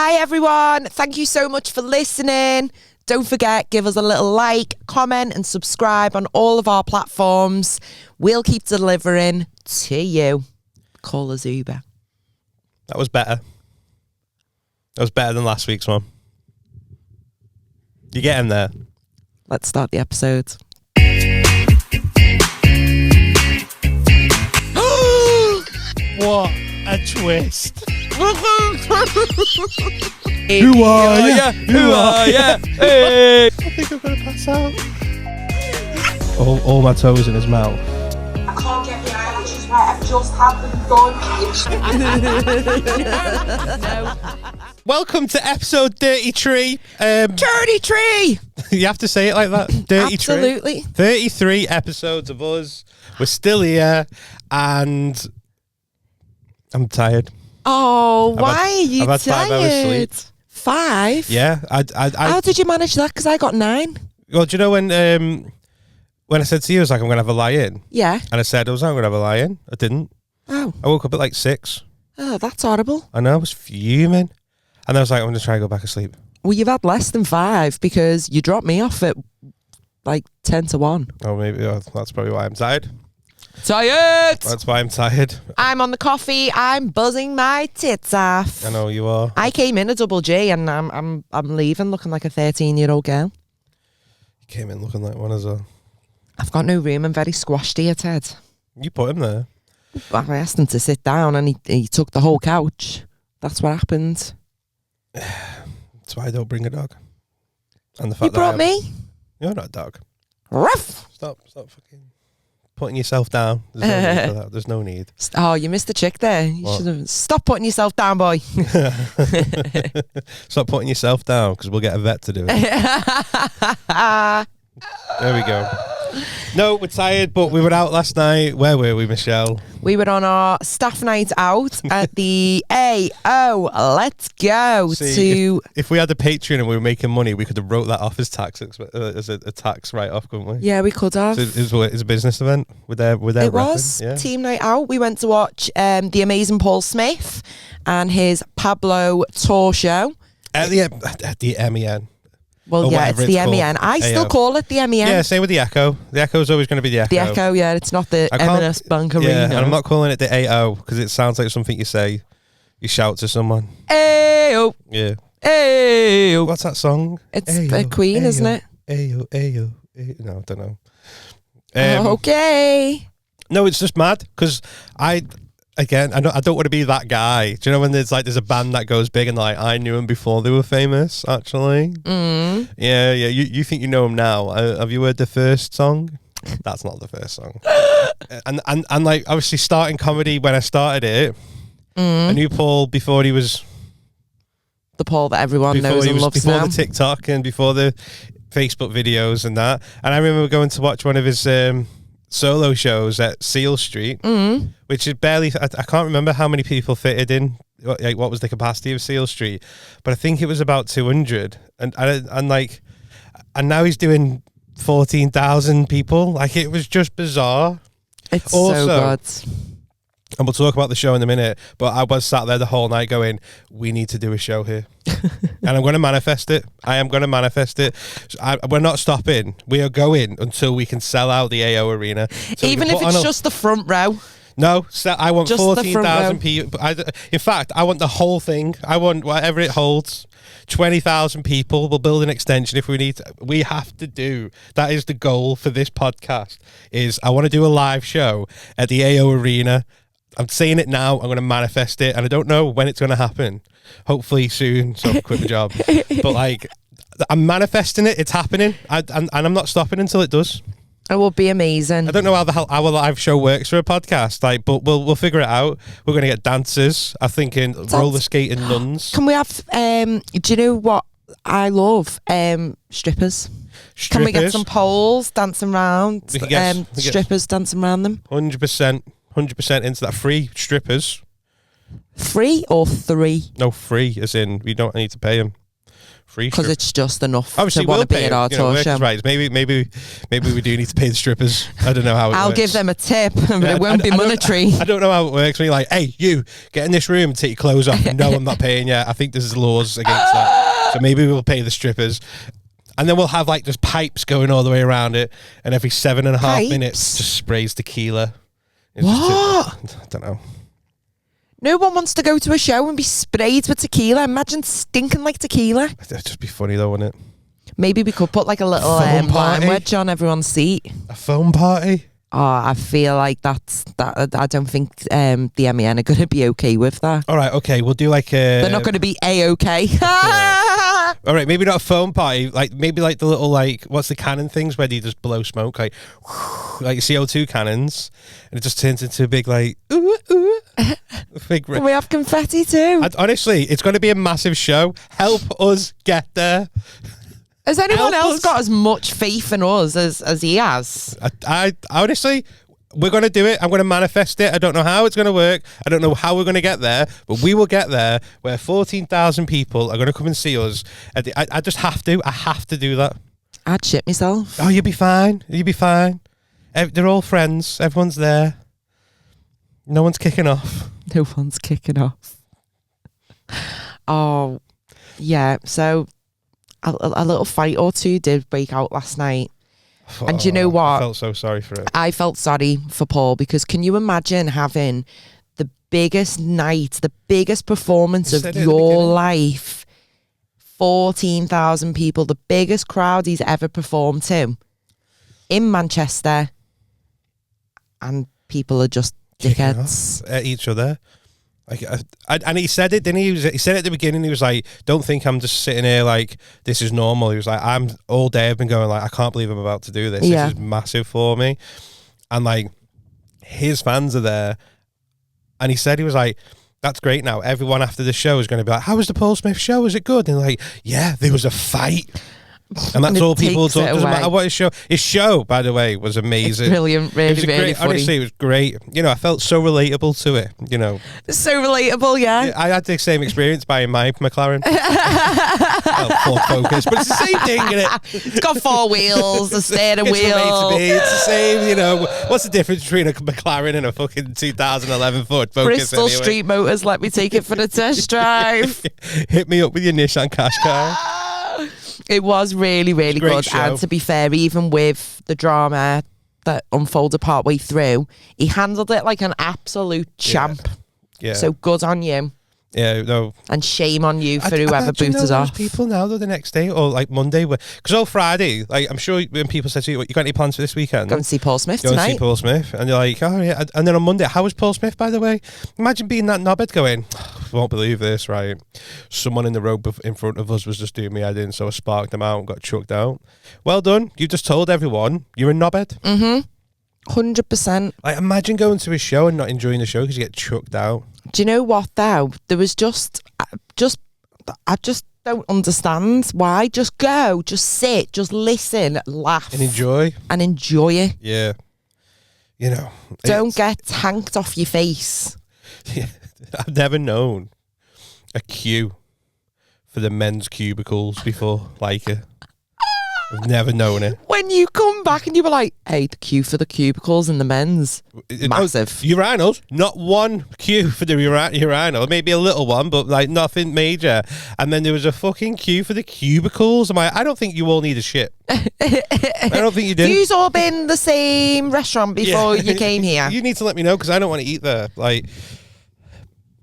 Hi everyone, thank you so much for listening. Don't forget, give us a little like, comment and subscribe on all of our platforms. We'll keep delivering to you. Call us Uber. That was better. That was better than last week's one. You get in there. Let's start the episode. What a twist. Who are ya? Who are ya? Hey. I think I'm going to pass out. All my toes in his mouth. I can't get the eyelashes right. I've just had them done. No. Welcome to episode 33. Dirty tree! You have to say it like that. Dirty Absolutely. 33 episodes of us. We're still here and I'm tired. Oh, why are you I've had tired? 5 hours sleep. 5? Yeah. How did you manage that? Because I got 9. Well, do you know when I said to you, I was like, I'm going to have a lie-in? Yeah. And I said, I'm going to have a lie-in. I didn't. Oh. I woke up at like 6. Oh, that's horrible. I know, I was fuming. And I was like, I'm going to try and go back to sleep. Well, you've had less than 5 because you dropped me off at like 10 to 1. Oh, maybe that's probably why I'm tired. Tired! That's why I'm tired. I'm on the coffee. I'm buzzing my tits off. I know you are. I came in a double G and I'm leaving looking like a 13-year-old girl. You came in looking like one as well. I've got no room. I'm very squashed here, Ted. You put him there. I asked him to sit down and he took the whole couch. That's what happened. That's why I don't bring a dog. And the fact You brought me? You're not a dog. Ruff! Stop fucking putting yourself down. There's no need for that. There's no need. Oh, you missed the chick there. You What? should have. Stop putting yourself down, boy. Stop putting yourself down because we'll get a vet to do it. There we go. No, we're tired, but we were out last night. Where were we, Michelle? We were on our staff night out at the AO. Let's go to. If we had a Patreon and we were making money, we could have wrote that off as tax as a tax write-off, couldn't we? Yeah, we could have. So it's a business event with their It repping, was yeah. team night out. We went to watch the amazing Paul Smith and his Pablo tour show. At the MEN. Well, Or yeah, whatever it's the it's MEN. called. I still AO. call it the MEN. Yeah, same with the Echo. The Echo is always going to be the Echo. The Echo, yeah, it's not the I can't- M&S Bank Arena. Yeah, and I'm not calling it the AO because it sounds like something you say. You shout to someone. Ayo, Yeah. ayo. What's that song? It's Ayo, a Queen, isn't it? Ayo, ayo, ayo. No, I don't know. Okay. No, it's just mad because I don't want to be that guy. Do you know when there's a band that goes big and I knew them before they were famous, actually? Mm. Yeah. You think you know them now. Have you heard the first song? That's not the first song. and obviously starting comedy when I started it, I knew Paul before he was... The Paul that everyone knows and loves before now. the TikTok and before the Facebook videos and that. And I remember going to watch one of his solo shows at Seal Street, which is barely... I can't remember how many people fitted in, like what was the capacity of Seal Street, but I think it was about 200. And now he's doing 14,000 people. Like, it was just bizarre. It's Also, so good. And we'll talk about the show in a minute, but I was sat there the whole night going, we need to do a show here. And I'm going to manifest it. I am going to manifest it. We're not stopping. We are going until we can sell out the AO Arena. So Even if it's just the front row. No, I want Just the front 14,000 row. people. In fact, I want the whole thing. I want whatever it holds. 20,000 people. We'll build an extension if we need to. We have to do. That is the goal for this podcast. I want to do a live show at the AO Arena. I'm saying it now. I'm going to manifest it, and I don't know when it's going to happen. Hopefully soon, so I can quit my job. But I'm manifesting it. It's happening, and I'm not stopping until it does. It will be amazing. I don't know how the hell our live show works for a podcast, but we'll figure it out. We're going to get dancers. I'm thinking roller skating nuns. Can we have? Do you know what I love? Strippers. Can we get some poles dancing around? We can get strippers dancing around them. 100% into that. Free strippers. Free or 3? No, free, as in we don't need to pay them. Free because strip. it's just enough Obviously, to want we'll to be pay at our them, you know, tour workers' show. rights. Maybe we do need to pay the strippers. I don't know how it I'll works. give them a tip, but Yeah, it won't be monetary. I don't know how it works. When you're like, hey, you, get in this room and take your clothes off. No, I'm not paying you. I think there's laws against that. So maybe we'll pay the strippers. And then we'll have like just pipes going all the way around it. And every 7.5 minutes, just sprays tequila. It's What? I don't know. No one wants to go to a show and be sprayed with tequila. Imagine stinking like tequila. It'd just be funny though, wouldn't it? Maybe we could put like a little Foam lime party? wedge on everyone's seat. A foam party? Oh, I feel like that. I don't think the MEN are going to be okay with that. All right, okay. We'll do like a... They're not going to be A-okay. All right, maybe not a foam party. Like maybe like the little like what's the cannon things where you just blow smoke like CO2 cannons, and it just turns into a big like big. Can we have confetti too? Honestly, it's going to be a massive show. Help us get there. Has anyone help else us. got as much faith in us as he has? I honestly. We're going to do it. I'm going to manifest it. I don't know how it's going to work. I don't know how we're going to get there, but we will get there where 14,000 people are going to come and see us. I just have to. I have to do that. I'd shit myself. Oh, you'll be fine. You'll be fine. They're all friends. Everyone's there. No one's kicking off. No one's kicking off. Oh, yeah. So a little fight or two did break out last night. And do you know what? I felt so sorry for it. I felt sorry for Paul because can you imagine having the biggest night, the biggest performance You of said it at the your beginning. life, 14,000 people, the biggest crowd he's ever performed to in Manchester, and people are just Kicking dickheads. off at each other. Like, and he said it, didn't he? He said at the beginning, he was like, don't think I'm just sitting here like this is normal. He was like, I'm all day I've been going like, I can't believe I'm about to do this. Yeah. This is massive for me. And like his fans are there. And he said, he was like, that's great now. Everyone after the show is going to be like, how was the Paul Smith show? Was it good? And like, yeah, there was a fight. And that's it all people takes talk. it Doesn't away. matter what his show, by the way, was amazing. It's brilliant, It really, was really great. funny. Honestly, it was great. You know, I felt so relatable to it. You know, It's so relatable, yeah. I had the same experience buying my McLaren. Well, Ford Focus, but it's the same thing, isn't it? It's got 4 wheels, a steering It's from A to wheel. B. It's the same. You know, what's the difference between a McLaren and a fucking 2011 Ford Focus? Bristol anyway? Street Motors let me take it for the test drive. Hit me up with your Nissan Qashqai. It was really, really Great good. show. And to be fair, even with the drama that unfolded partway through, he handled it like an absolute champ. Yeah. So good on you. Yeah, no. And shame on you for whoever imagine booted those off. people now, though, the next day or like Monday, because all Friday, like I'm sure when people say to you, "What, you got any plans for this weekend?" Go and see Paul Smith Go and see tonight. Paul Smith, and you're like, "Oh yeah." And then on Monday, how was Paul Smith, by the way? Imagine being that knobhead going, "Won't believe this, right? Someone in the road in front of us was just doing me head in, so I sparked them out and got chucked out." Well done. You just told everyone you're a knobhead. 100%. Like, imagine going to a show and not enjoying the show because you get chucked out. Do you know what though? There was I just don't understand why. Just go, just sit, just listen, laugh, And enjoy. it. Yeah. You know. Don't get tanked off your face. Yeah, I've never known a queue for the men's cubicles before, like it. I've never known it. When you come back and you were like, hey, the queue for the cubicles and the men's. Massive. Urinals, not one queue for the urinal, maybe a little one, but like nothing major. And then there was a fucking queue for the cubicles. I'm like, I don't think you all need a shit. I don't think you do. You've all been the same restaurant before you came here. You need to let me know because I don't want to eat there. Like,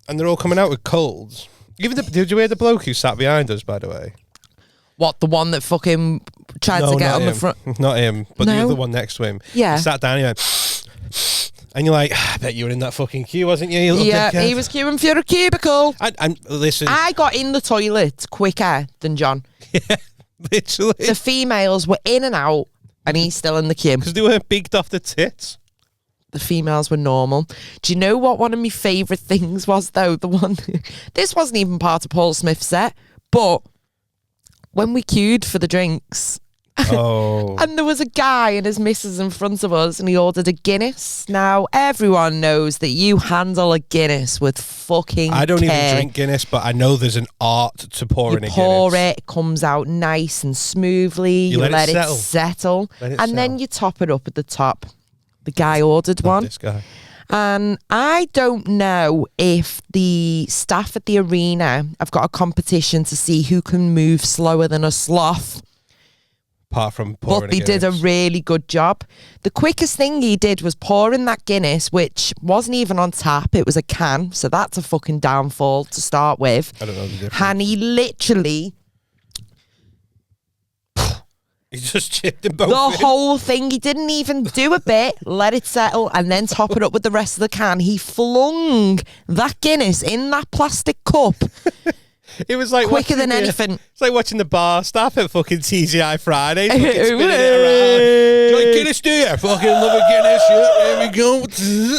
and they're all coming out with colds. Even did you hear the bloke who sat behind us, by the way? What, the one that fucking tried to get not on the him. front? Not him, but the No? other one next to him. Yeah. He sat down, he went, and you're like, I bet you were in that fucking queue, wasn't you little Yeah, dickhead? he was queuing for a cubicle. And listen, I got in the toilet quicker than John. literally, The females were in and out, and he's still in the queue. because they weren't bigged off the tits. The females were normal. Do you know what one of my favourite things was, though? The one... This wasn't even part of Paul Smith's set, but when we queued for the drinks, Oh. And there was a guy and his missus in front of us, and he ordered a Guinness. Now, everyone knows that you handle a Guinness with fucking I don't care. even drink Guinness, but I know there's an art to pouring a pour Guinness. it comes out nice and smoothly. You let it settle. And then you top it up at the top. The guy ordered one. This guy. And I don't know if the staff at the arena have got a competition to see who can move slower than a sloth. Apart from pouring But they did a really good job. The quickest thing he did was pouring that Guinness, which wasn't even on tap. It was a can. So that's a fucking downfall to start with. I don't know the difference. And he literally... He just chipped them both The in. whole thing. He didn't even do a bit, let it settle, and then top it up with the rest of the can. He flung that Guinness in that plastic cup It was like quicker than watching anything. It's like watching the bar staff at fucking TGI Friday. Fucking spinning it around. Do you like Guinness, do you? Fucking love a Guinness. Yeah, there we go.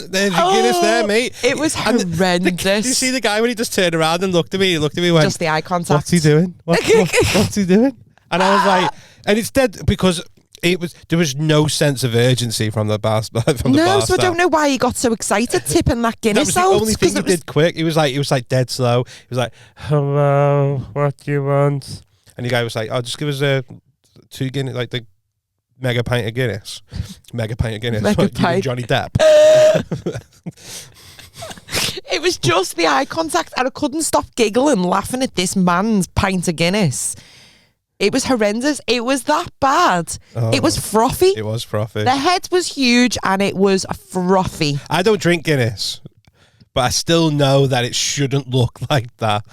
There's your Guinness there, mate. It was And horrendous. Did you see the guy when he just turned around and looked at me? He looked at me and went, Just the eye contact. what's he doing? What's he doing? And I was like, and it's dead because there was no sense of urgency from the bar No, so staff. I don't know why he got so excited tipping that That Guinness was the out. only thing 'cause he it was- did quick. He was like dead slow. He was like, hello, what do you want? And the guy was like, oh, just give us a 2 Guinness, like the mega pint of Guinness. Mega pint of Guinness. Mega What, you and pint. Johnny Depp. It was just the eye contact, and I couldn't stop giggling, laughing at this man's pint of Guinness. It was horrendous. It was that bad. It was frothy. It was frothy. The head was huge, and it was frothy. I don't drink Guinness, but I still know that it shouldn't look like that.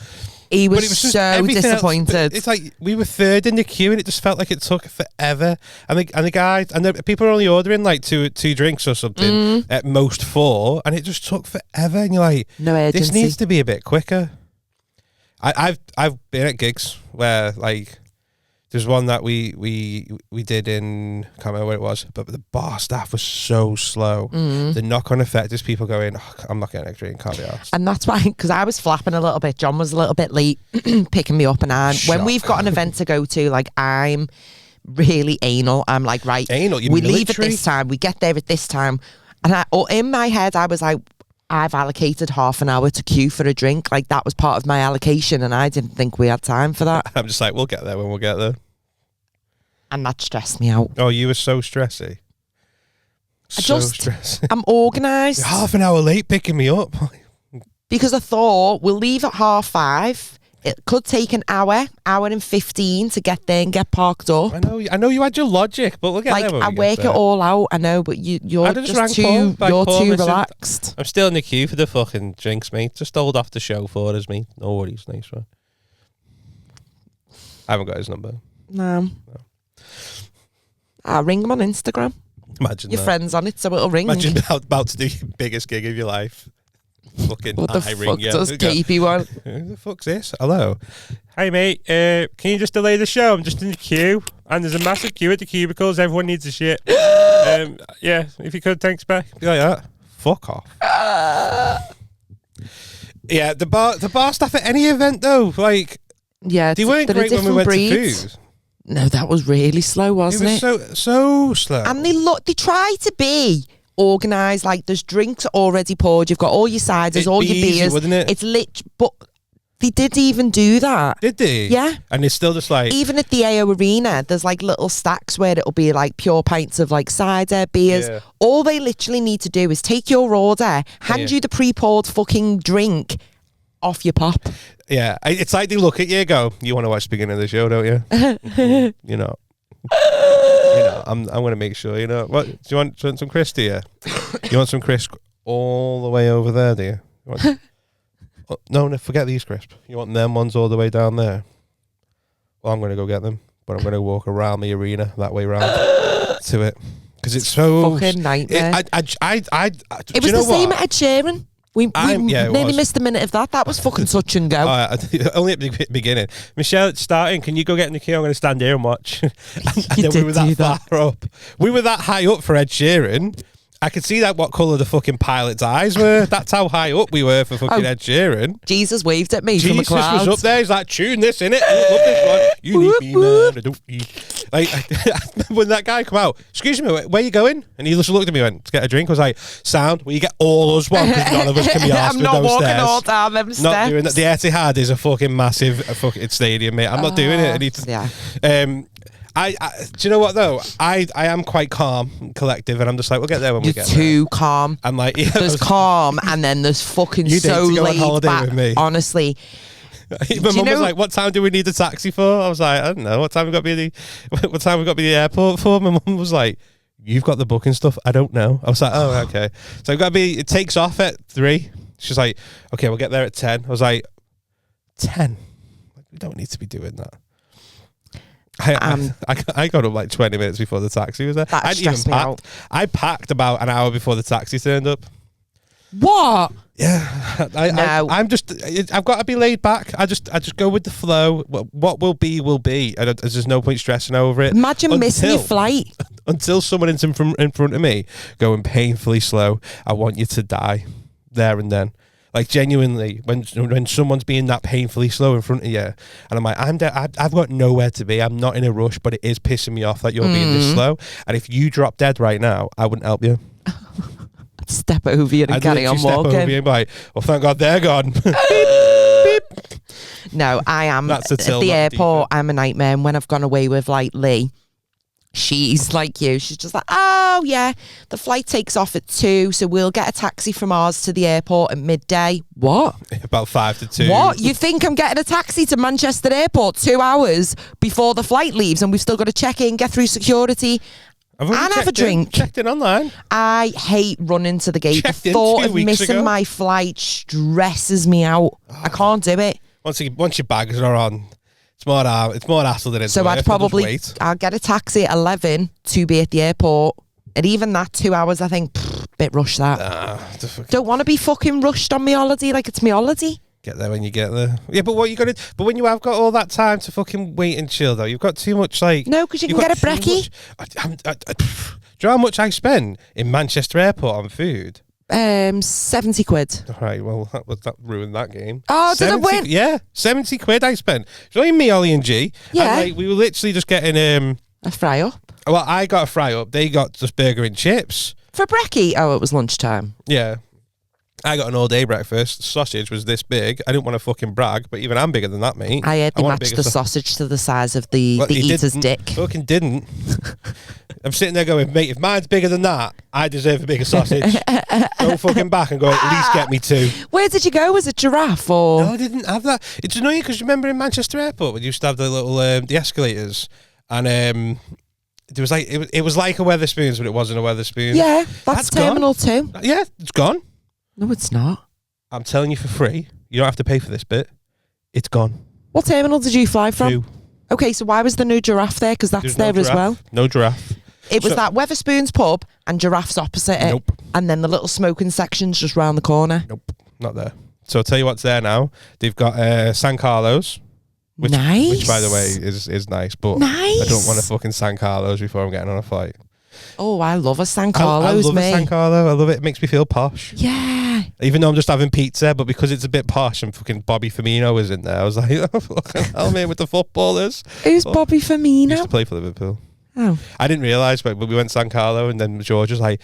He But was, it was just so everything else. disappointed. It's like we were third in the queue, and it just felt like it took forever. And the guy and the people are only ordering like two drinks or something, at most 4, and it just took forever. And you're like, No urgency. this needs to be a bit quicker. I've been at gigs where like there's one that we did in, I can't remember where it was, but the bar staff was so slow. The knock-on effect is people going, oh, I'm not getting a drink, can't be arsed. And that's why, because I was flapping a little bit. John was a little bit late picking me up. And when we've got an event to go to, like, I'm really anal. I'm like, right, Anal? You're we leave at military? this time. We get there at this time. And in my head, I was like, I've allocated half an hour to queue for a drink. Like, that was part of my allocation. And I didn't think we had time for that. I'm just like, we'll get there when we'll get there. And that stressed me out. Oh, you were so stressy. Stressy. I'm organised. You're half an hour late picking me up. Because I thought we'll leave at 5:30. It could take an hour and 15 to get there and get parked up. I know you had your logic, but we'll get Like, there when I we work get there. it all out. I know, but you're I just just rang too Paul, like, you're Paul, too listen, relaxed. I'm still in the queue for the fucking drinks, mate. Just hold off the show for us, mate. No worries, nice one. I haven't got his number. No. I'll ring him on Instagram. Imagine Your that. friend's on it, so it'll ring. Imagine about to do your biggest gig of your life. Fucking What the eye fuck ring you. does Keepy want? Who the fuck's this? Hello. Hi, mate. Can you just delay the show? I'm just in the queue. And there's a massive queue at the cubicles. Everyone needs a shit. Yeah, if you could, thanks, back. Be like that. Fuck off. Yeah, the bar staff at any event, though, like, Yeah, they weren't they're a great when we different went breed. to food. No, that was really slow, It wasn't was it? so slow. And they try to be organised. Like, there's drinks already poured. You've got all your ciders, It'd all be your easy, beers. wouldn't it? It's lit, but they did even do that. Did they? Yeah. And it's still just like, Even at the AO Arena, there's like little stacks where it'll be like pure pints of like cider, beers. Yeah. All they literally need to do is take your order, hand you the pre-poured fucking drink, off your pop. yeah, it's like they look at you and go, you want to watch the beginning of the show, don't you? You know. I'm going to make sure, what, do you want some crisp, do you? You want some crisp all the way over there, do you? No, forget these crisps. You want them ones all the way down there? Well, I'm going to go get them, but I'm going to walk around the arena that way round to it. Because it's so... Fucking nightmare. It It was the same at Ed Sheeran. We yeah, it nearly was. missed a minute of that. That was fucking touch and go. Only at the beginning. Michelle, it's starting. Can you go get in the queue? I'm going to stand here and watch. and You then did we were that do that. far up. We were that high up for Ed Sheeran. I could see that what colour the fucking pilot's eyes were. That's how high up we were for fucking Ed Sheeran. Jesus waved at me from the Jesus clouds. was up there. He's like, tune this, innit? I love this one. You need me, man. I don't need... Like, when that guy come out, excuse me, where you going? And he just looked at me and went, to get a drink. I was like, sound, will you get all us one? Because none of us can be asked I'm with not those walking stairs. all down them steps. Not doing that. The Etihad is a fucking massive fucking stadium, mate. I'm not doing it. I need to, Yeah. I do you know what though? I am quite calm and collective, and I'm just like, we'll get there when we You're get too calm. there. I'm like, yeah, There's calm, and then there's fucking You so need to go on laid holiday back. with me. Honestly, my mum was like, "What time do we need a taxi for?" I was like, "I don't know. What time we got to be what time we got to be at the airport for?" My mum was like, "You've got the booking stuff." I don't know. I was like, "Oh, okay." So I've got to be. It takes off at 3. She's like, "Okay, we'll get there at 10." I was like, 10? We don't need to be doing that. I got up like 20 minutes before the taxi was there. That I didn't even stressed me pack. out. I packed about an hour before the taxi turned up. What? Yeah, No. I'm just. I've got to be laid back. I just go with the flow. What will be will be. There's no point stressing over it. Imagine missing your flight. Until someone is in front of me going painfully slow. I want you to die there and then. Like genuinely, when someone's being that painfully slow in front of you, and I'm like, I've got nowhere to be. I'm not in a rush, but it is pissing me off that you're being this slow. And if you drop dead right now, I wouldn't help you. I'd step over you and I'd carry on literally step walking. over you and be like, well, thank God they're gone. No, I am That's a at till, the not a airport. I'm a nightmare. And when I've gone away with like Lee, she's like you. She's just like, oh yeah, the flight takes off at 2, so we'll get a taxi from ours to the airport at midday. What? About 5 to 2. What? You think I'm getting a taxi to Manchester Airport 2 hours before the flight leaves, and we've still got to check in, get through security, and have a drink? Checked in online. I hate running to the gate. The Checked in thought 2 of weeks missing ago. my flight stresses me out. I can't do it. Once your bags are on, it's more hassle than it's So worth. I'd probably, Wait. I'll get a taxi at 11 to be at the airport. And even that 2 hours, I think, bit rushed that. Don't want to be fucking rushed on my holiday like it's my holiday. Get there when you get there. Yeah, but what you got to? But when you have got all that time to fucking wait and chill, though, you've got too much like. No, because you can you've get a got too brekkie. much- do you know how much I spend in Manchester Airport on food? 70 quid. All right, well, that ruined that game. Oh, did it win? Yeah, 70 quid I spent. It's only me, Ollie, and G. Yeah. And, like, we were literally just getting. A fry up. Well, I got a fry up. They got just burger and chips. For brekkie? Oh, it was lunchtime. Yeah. I got an all-day breakfast. Sausage was this big. I didn't want to fucking brag, but even I'm bigger than that, mate. I heard they want a matched bigger the sausage to the size of the Well, he eater's didn't. dick. Fucking didn't. I'm sitting there going, mate, if mine's bigger than that, I deserve a bigger sausage. Go fucking back and go, at least get me 2. Where did you go? Was it giraffe or? No, I didn't have that. It's annoying because remember in Manchester Airport, we used to have the little the escalators, and there was like it was like a Weatherspoons, but it wasn't a Weatherspoons. Yeah, that's gone. Terminal 2. Yeah, it's gone. No, it's not. I'm telling you for free. You don't have to pay for this bit. It's gone. What terminal did you fly from? 2. Okay, so why was there no giraffe there? Because that's There's there no as giraffe. well. No giraffe. It was So- that Weatherspoons pub and giraffes opposite it. Nope. And then the little smoking section's just round the corner. Nope. Not there. So I'll tell you what's there now. They've got San Carlos. Which, Nice. Which, by the way, is nice. But Nice. I don't want a fucking San Carlos before I'm getting on a flight. Oh, I love a San I Carlos, love mate. a San Carlo. I love it. It makes me feel posh. Yeah. Even though I'm just having pizza, but because it's a bit posh and fucking Bobby Firmino was in there, I was like, oh, fucking hell, man, with the footballers. Who's Oh. Bobby He used Firmino? to play for Liverpool. Oh. I didn't realise, but we went San Carlo, and then George was like,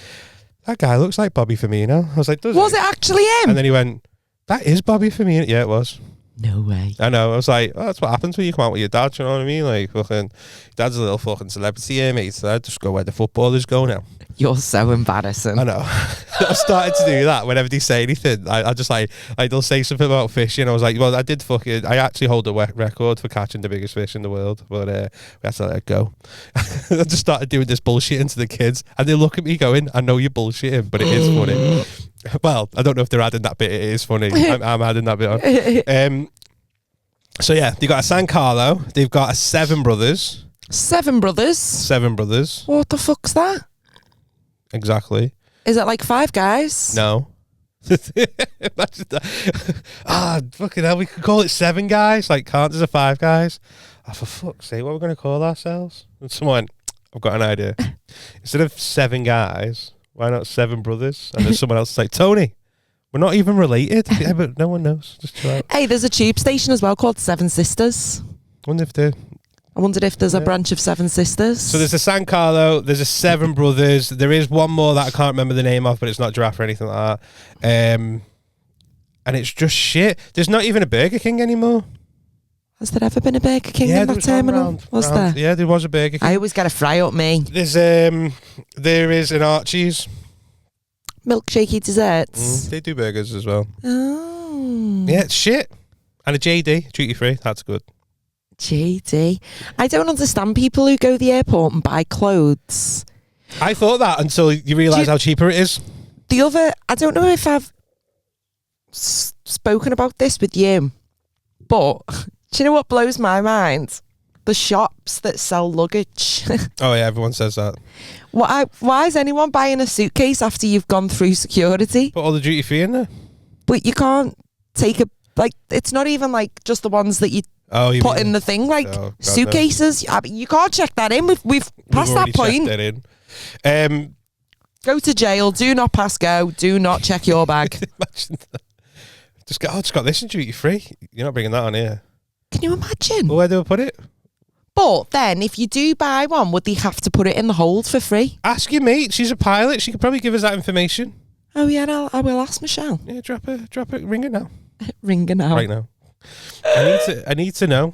that guy looks like Bobby Firmino. I was like, does Was he? it actually him? And then he went, that is Bobby Firmino. Yeah, it was. No way. I know. I was like, oh, that's what happens when you come out with your dad. You know what I mean? Like, fucking, dad's a little fucking celebrity here, mate. So I just go where the footballers go now. You're so embarrassing. I know. I've started to do that whenever they say anything. I just like they'll say something about fishing. I was like, well, I actually hold the record for catching the biggest fish in the world, but we had to let it go. I just started doing this bullshitting to the kids, and they look at me going, I know you're bullshitting, but it is funny. Well, I don't know if they're adding that bit. It is funny. I'm adding that bit on. So yeah, they got a San Carlo. They've got a Seven Brothers. Seven Brothers? Seven Brothers. What the fuck's that? Exactly. Is it like Five Guys? No. Imagine that. Fucking hell, we could call it Seven Guys. Like, can't there's a Five Guys? Oh, for fuck's sake, what are we going to call ourselves? And someone, I've got an idea. Instead of Seven Guys, why not Seven Brothers? And then someone else is like, Tony, we're not even related. Yeah, but no one knows. Just chill out. Hey, there's a tube station as well called Seven Sisters. Wonder if they're I wondered if there's a branch of Seven Sisters. So there's a San Carlo, there's a Seven Brothers. There is one more that I can't remember the name of, but it's not giraffe or anything like that. And it's just shit. There's not even a Burger King anymore. Has there ever been a Burger King in that terminal? Was there? Yeah, there was a Burger King. I always get a fry up me. There is an Archie's. Milkshakey desserts. They do burgers as well. Oh. Yeah, it's shit. And a JD, duty free. That's good. JD. I don't understand people who go to the airport and buy clothes. I thought that until you realise how cheaper it is. I don't know if I've spoken about this with you, but do you know what blows my mind? The shops that sell luggage. Oh yeah, everyone says that. Why is anyone buying a suitcase after you've gone through security? Put all the duty free in there. But you can't take it's not even like just the ones that you put in the thing, like suitcases. You can't check that in. We've passed that point. That in. Go to jail. Do not pass go. Do not check your bag. Imagine that. Just got this in duty free. You're not bringing that on here. Can you imagine? Well, where do I put it? But then, if you do buy one, would they have to put it in the hold for free? Ask your mate. She's a pilot. She could probably give us that information. Oh yeah, I will ask Michelle. Yeah, drop it. Ring her now. Ring her now. Right now. I need to know.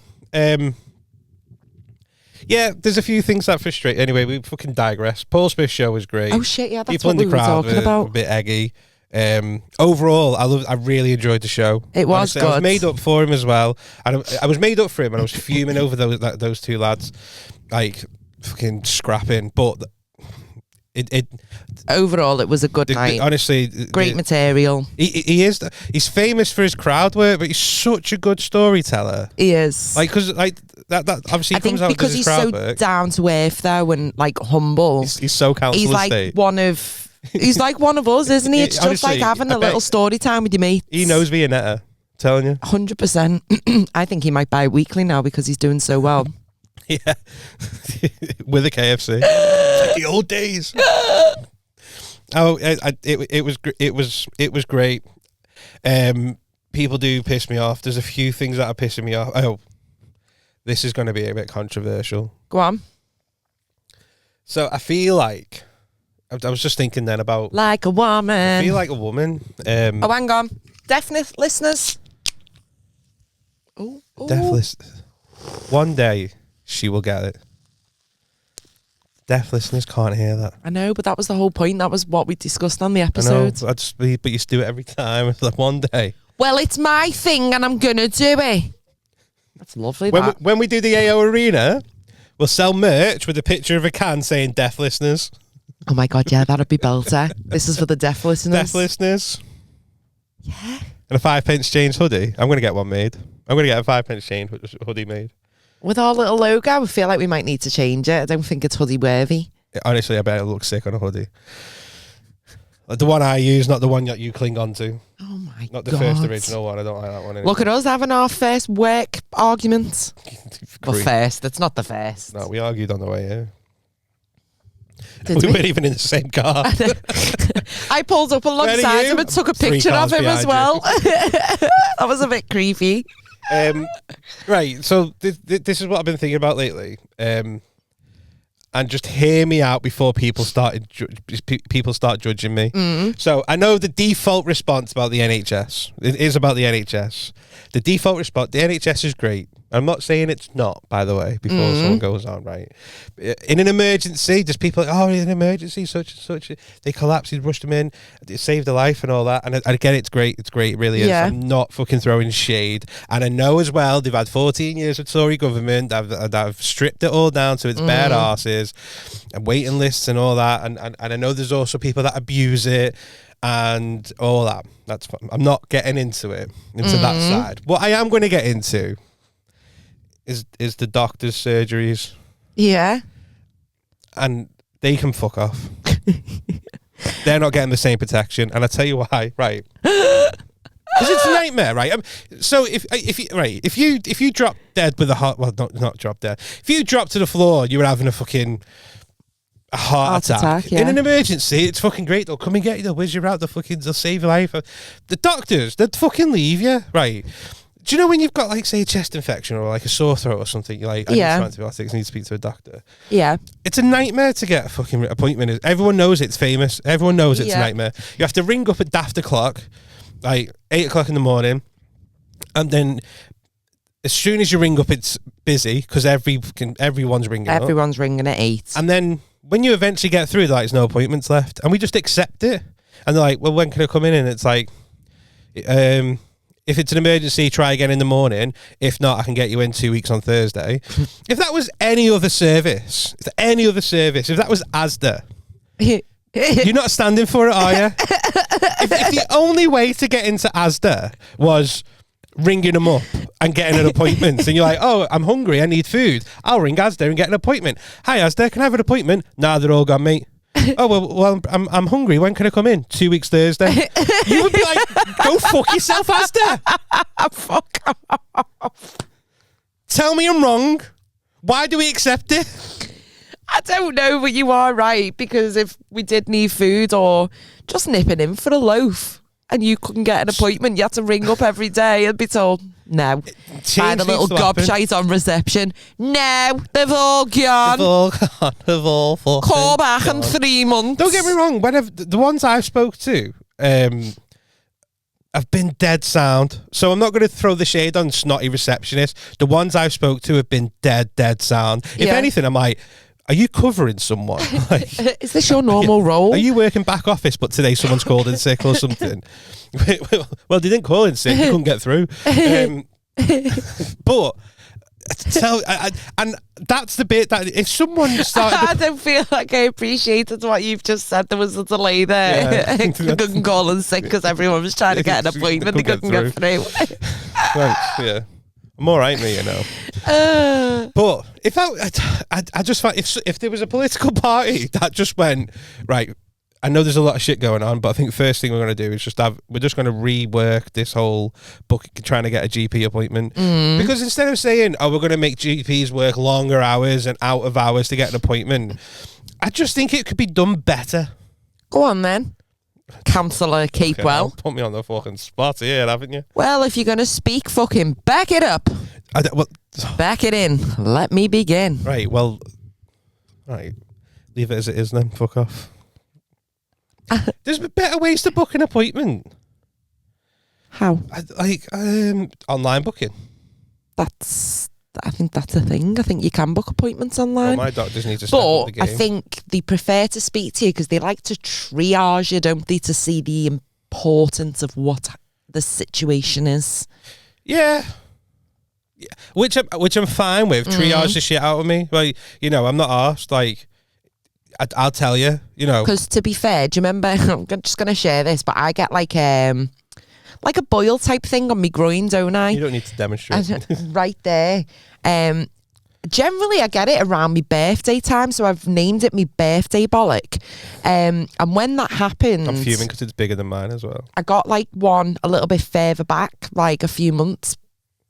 Yeah, there's a few things that frustrate. Anyway, we fucking digress. Paul Smith's show was great. Oh shit, yeah, that's People what in we the were crowd talking about. A bit eggy. Overall, I really enjoyed the show. It was Honestly, good. I was made up for him as well, and I was made up for him, and I was fuming over those two lads, like fucking scrapping. But overall, it was a good night. Honestly, great material. He's famous for his crowd work, but he's such a good storyteller. He is. Like, because like that obviously I think comes out because his he's crowd so work. down to earth though, and like humble. He's so council He's like estate. He's like one of us, isn't he? It's just Honestly, like having a little story time with your mates. He knows Viennetta, telling you. 100%. I think he might buy weekly now because he's doing so well. Yeah, with a KFC. Like the old days. Oh, it was great. People do piss me off. There's a few things that are pissing me off. Oh, this is going to be a bit controversial. Go on. So I feel like I was just thinking then about like a woman. I feel like a woman. Oh, hang on. Deaf listeners. Oh, deaf listeners. One day she will get it. Deaf listeners can't hear that. I know, but that was the whole point. That was what we discussed on the episode. I know, but you do it every time. It's like one day. Well, it's my thing and I'm going to do it. That's lovely, when we do the AO Arena, we'll sell merch with a picture of a can saying deaf listeners. Oh my God, yeah, that'd be belter. This is for the deaf listeners. Deaf listeners. Yeah. And a 5p change hoodie. I'm going to get one made. I'm going to get a 5p change hoodie made. With our little logo, I feel like we might need to change it. I don't think it's hoodie worthy. Honestly, I bet it'll look sick on a hoodie. Like the one I use, not the one that you cling on to. Oh my God. Not the first original one. I don't like that one anymore. Look at us having our first work argument. Well, first. It's not the first. No, we argued on the way here. Did we weren't even in the same car. I pulled up alongside him and took a picture of him as well. That was a bit creepy. Right, so this is what I've been thinking about lately. And just hear me out before people start judging me. So I know the default response about the NHS. It is about the NHS. The default response, the NHS is great. I'm not saying it's not, by the way, before someone goes on, right? In an emergency, there's people like, oh, in an emergency, such and such. They collapsed, he rushed them in, it saved a life and all that. And again, it's great, it really is. Yeah. I'm not fucking throwing shade. And I know as well, they've had 14 years of Tory government, they've stripped it all down to its bare arses, and waiting lists and all that. And I know there's also people that abuse it and all that. That's fun. I'm not getting into that side. What I am going to get into is the doctor's surgeries. Yeah. And they can fuck off. They're not getting the same protection. And I tell you why, right? Because it's a nightmare, right? So if you drop dead with a heart, well, not drop dead. If you drop to the floor, you were having a heart attack. Yeah. In an emergency, it's fucking great. They'll come and get you. They'll whiz you out. They'll save your life. The doctors, they'll fucking leave you, right? Do you know when you've got, like, say, a chest infection or, like, a sore throat or something, you're like, I need some antibiotics, I need to speak to a doctor. Yeah. It's a nightmare to get a fucking appointment. Everyone knows it's famous. Everyone knows it's a nightmare. You have to ring up at daft o'clock, like 8 o'clock in the morning, and then as soon as you ring up, it's busy because everyone's ringing up. Everyone's ringing at 8. And then when you eventually get through, like, there's no appointments left, and we just accept it. And they're like, well, when can I come in? And it's like, if it's an emergency, try again in the morning. If not, I can get you in 2 weeks on Thursday. If that was any other service, if that was Asda, you're not standing for it, are you? if the only way to get into Asda was ringing them up and getting an appointment, and you're like, oh, I'm hungry, I need food, I'll ring Asda and get an appointment. Hi, Asda, can I have an appointment? Nah, they're all gone, mate. Oh, well, I'm hungry. When can I come in? 2 weeks Thursday. You would be like, go fuck yourself, Asda. Fuck off. Tell me I'm wrong. Why do we accept it? I don't know, but you are right, because if we did need food or just nipping in for a loaf and you couldn't get an appointment, you had to ring up every day and be told, no. By the little gobshite on reception. No, they've all gone. They've all fucking Call back gone. in 3 months. Don't get me wrong. Whenever the ones I've spoke to, have been dead sound. So I'm not going to throw the shade on snotty receptionists. The ones I've spoke to have been dead sound. If anything, I'm like, are you covering someone? Like, is this your normal role? Are you working back office, but today someone's called in sick or something? Well, they didn't call in sick. They couldn't get through. But and that's the bit that if someone started... I don't feel like I appreciated what you've just said. There was a delay there. Yeah. They couldn't call in sick because everyone was trying to get an appointment. They couldn't get through. Thanks, yeah. I'm all right, me, you know. But if I just find if there was a political party that just went, right, I know there's a lot of shit going on, but I think the first thing we're going to do is we're just going to rework this whole book, trying to get a GP appointment. Because instead of saying, oh, we're going to make GPs work longer hours and out of hours to get an appointment, I just think it could be done better. Go on then. Councillor Capewell. Put me on the fucking spot here, haven't you? Well, if you're going to speak, fucking back it up. Back it in. Let me begin. Right, well, right. Leave it as it is then. Fuck off. There's better ways to book an appointment. How? Online booking. I think that's a thing. I think you can book appointments online. Well, my doctors need to step up the game. I think they prefer to speak to you because they like to triage you, don't they, to see the importance of what the situation is. Yeah. Which I'm fine with. Triage the shit out of me. Like, you know, I'm not arsed. Like, I'll tell you, you know. Because to be fair, do you remember, I'm just going to share this, but I get like a boil type thing on my groin, don't I? You don't need to demonstrate. Right there. Generally, I get it around my birthday time, so I've named it my birthday bollock. And when that happened... I'm fuming because it's bigger than mine as well. I got like one a little bit further back, like a few months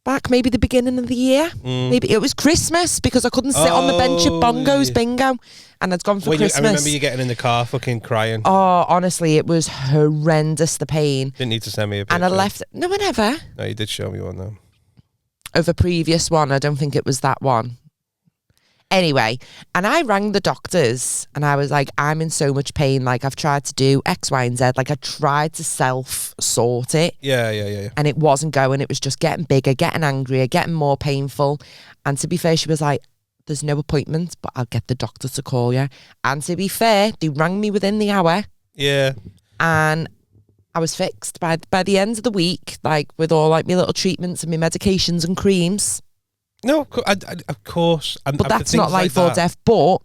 back, maybe the beginning of the year. Maybe it was Christmas because I couldn't sit on the bench at Bongo's Bingo, and I'd gone for Christmas. I remember you getting in the car fucking crying. Oh, honestly, it was horrendous, the pain. Didn't need to send me a picture. And I left... No, I never. No, you did show me one though. Of a previous one. I don't think it was that one. Anyway, and I rang the doctors and I was like, I'm in so much pain. Like, I've tried to do X, Y, and Z. Like, I tried to self-sort it. Yeah. And it wasn't going. It was just getting bigger, getting angrier, getting more painful. And to be fair, she was like, there's no appointment, but I'll get the doctor to call you. And to be fair, they rang me within the hour. Yeah. And I was fixed by the end of the week, like with all like my little treatments and my medications and creams. No, of course. But that's not life or death. But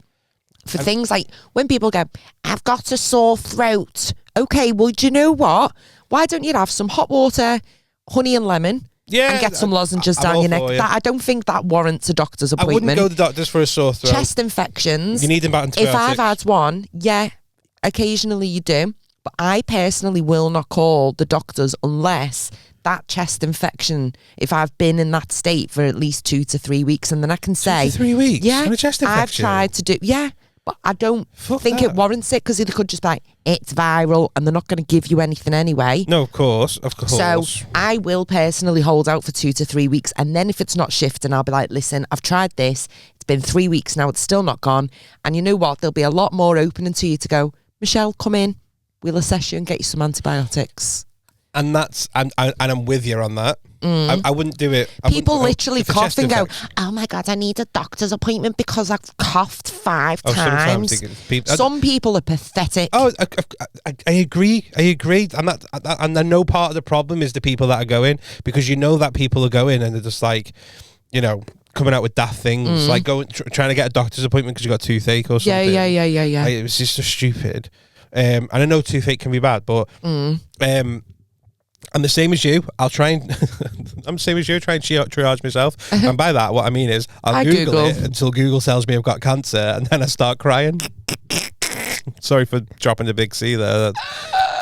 for things like when people go, I've got a sore throat. Okay, well, do you know what? Why don't you have some hot water, honey and lemon, and get some lozenges down your neck? I don't think that warrants a doctor's appointment. I wouldn't go to the doctors for a sore throat. Chest infections. You need antibiotics. If I've had one, yeah, occasionally you do. But I personally will not call the doctors unless that chest infection, if I've been in that state for at least 2 to 3 weeks, and then I can say 2 to 3 weeks? Yeah, on a chest infection? I've tried to do, yeah, But I don't Fuck think that. it warrants it, because they could just be like, it's viral, and they're not going to give you anything anyway. No, of course. So I will personally hold out for 2 to 3 weeks, and then if it's not shifting, I'll be like, listen, I've tried this. It's been 3 weeks now. It's still not gone. And you know what? There'll be a lot more opening to you to go, Michelle, come in. We'll assess you and get you some antibiotics. And I'm with you on that. I wouldn't do it. People literally cough and go, infection. oh my God, I need a doctor's appointment because I've coughed 5 Sometimes times. they get Some people are pathetic. Oh, I agree. And I know part of the problem is the people that are going, because you know that people are going and they're just like, you know, coming out with daft things, like trying to get a doctor's appointment because you got toothache or something. Yeah. It was just so stupid. And I know toothache can be bad, but I'm the same as you. I'll try and I'm the same as you. Try and triage myself, and by that, what I mean is I'll Google it until Google tells me I've got cancer, and then I start crying. Sorry for dropping the big C there.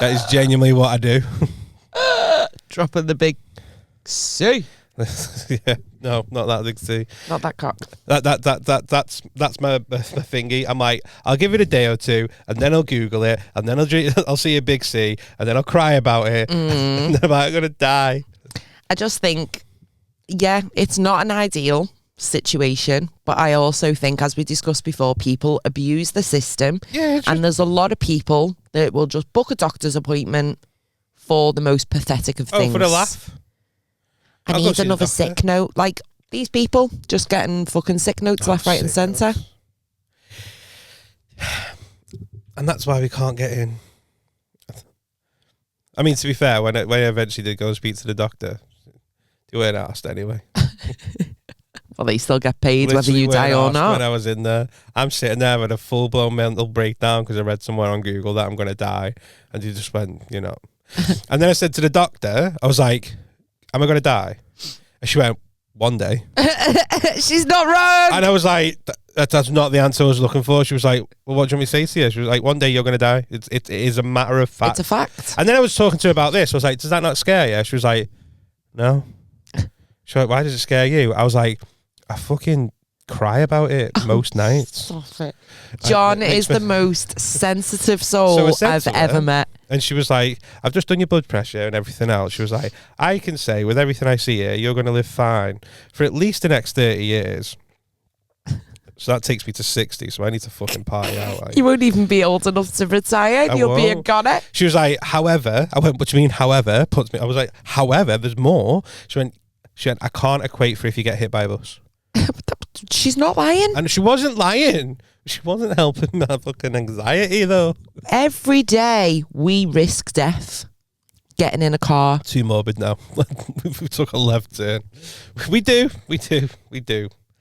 That is genuinely what I do. Dropping the big C. Yeah, no, not that big C. Not that cock. That's my thingy. I'm like, I'll give it a day or two, and then I'll Google it, and then I'll see a big C, and then I'll cry about it, and then I'm gonna die. I just think, yeah, it's not an ideal situation, but I also think, as we discussed before, people abuse the system. Yeah, and there's a lot of people that will just book a doctor's appointment for the most pathetic of things. For the laugh. I I'll go need see the another doctor. sick note. Like, these people just getting fucking sick notes left, right, and Sick centre. notes. And that's why we can't get in. I mean, to be fair, when I eventually did go and speak to the doctor, they weren't asked anyway. Well, they still get paid whether Literally you weren't die or asked not. When I was in there, I'm sitting there with a full-blown mental breakdown because I read somewhere on Google that I'm going to die. And he just went, you know. And then I said to the doctor, I was like, am I going to die? And she went, one day. She's not wrong. And I was like, that's not the answer I was looking for. She was like, well, what do you want me to say to you? She was like, one day you're going to die. It is a matter of fact. It's a fact. And then I was talking to her about this. I was like, does that not scare you? She was like, no. She was like, why does it scare you? I was like, I fucking cry about it most nights. Stop it. John is the most sensitive soul I've ever met. And she was like, I've just done your blood pressure and everything else. She was like, I can say with everything I see here, you're going to live fine for at least the next 30 years. So that takes me to 60, so I need to fucking party out. Like. You won't even be old enough to retire. I You'll be a won't. goner. She was like, however, I went, what do you mean, however? Puts me. I was like, however, there's more. She went, I can't equate for if you get hit by a bus. She's not lying. And she wasn't lying. She wasn't helping my fucking anxiety, though. Every day we risk death getting in a car. Too morbid now. We took a left turn. We do.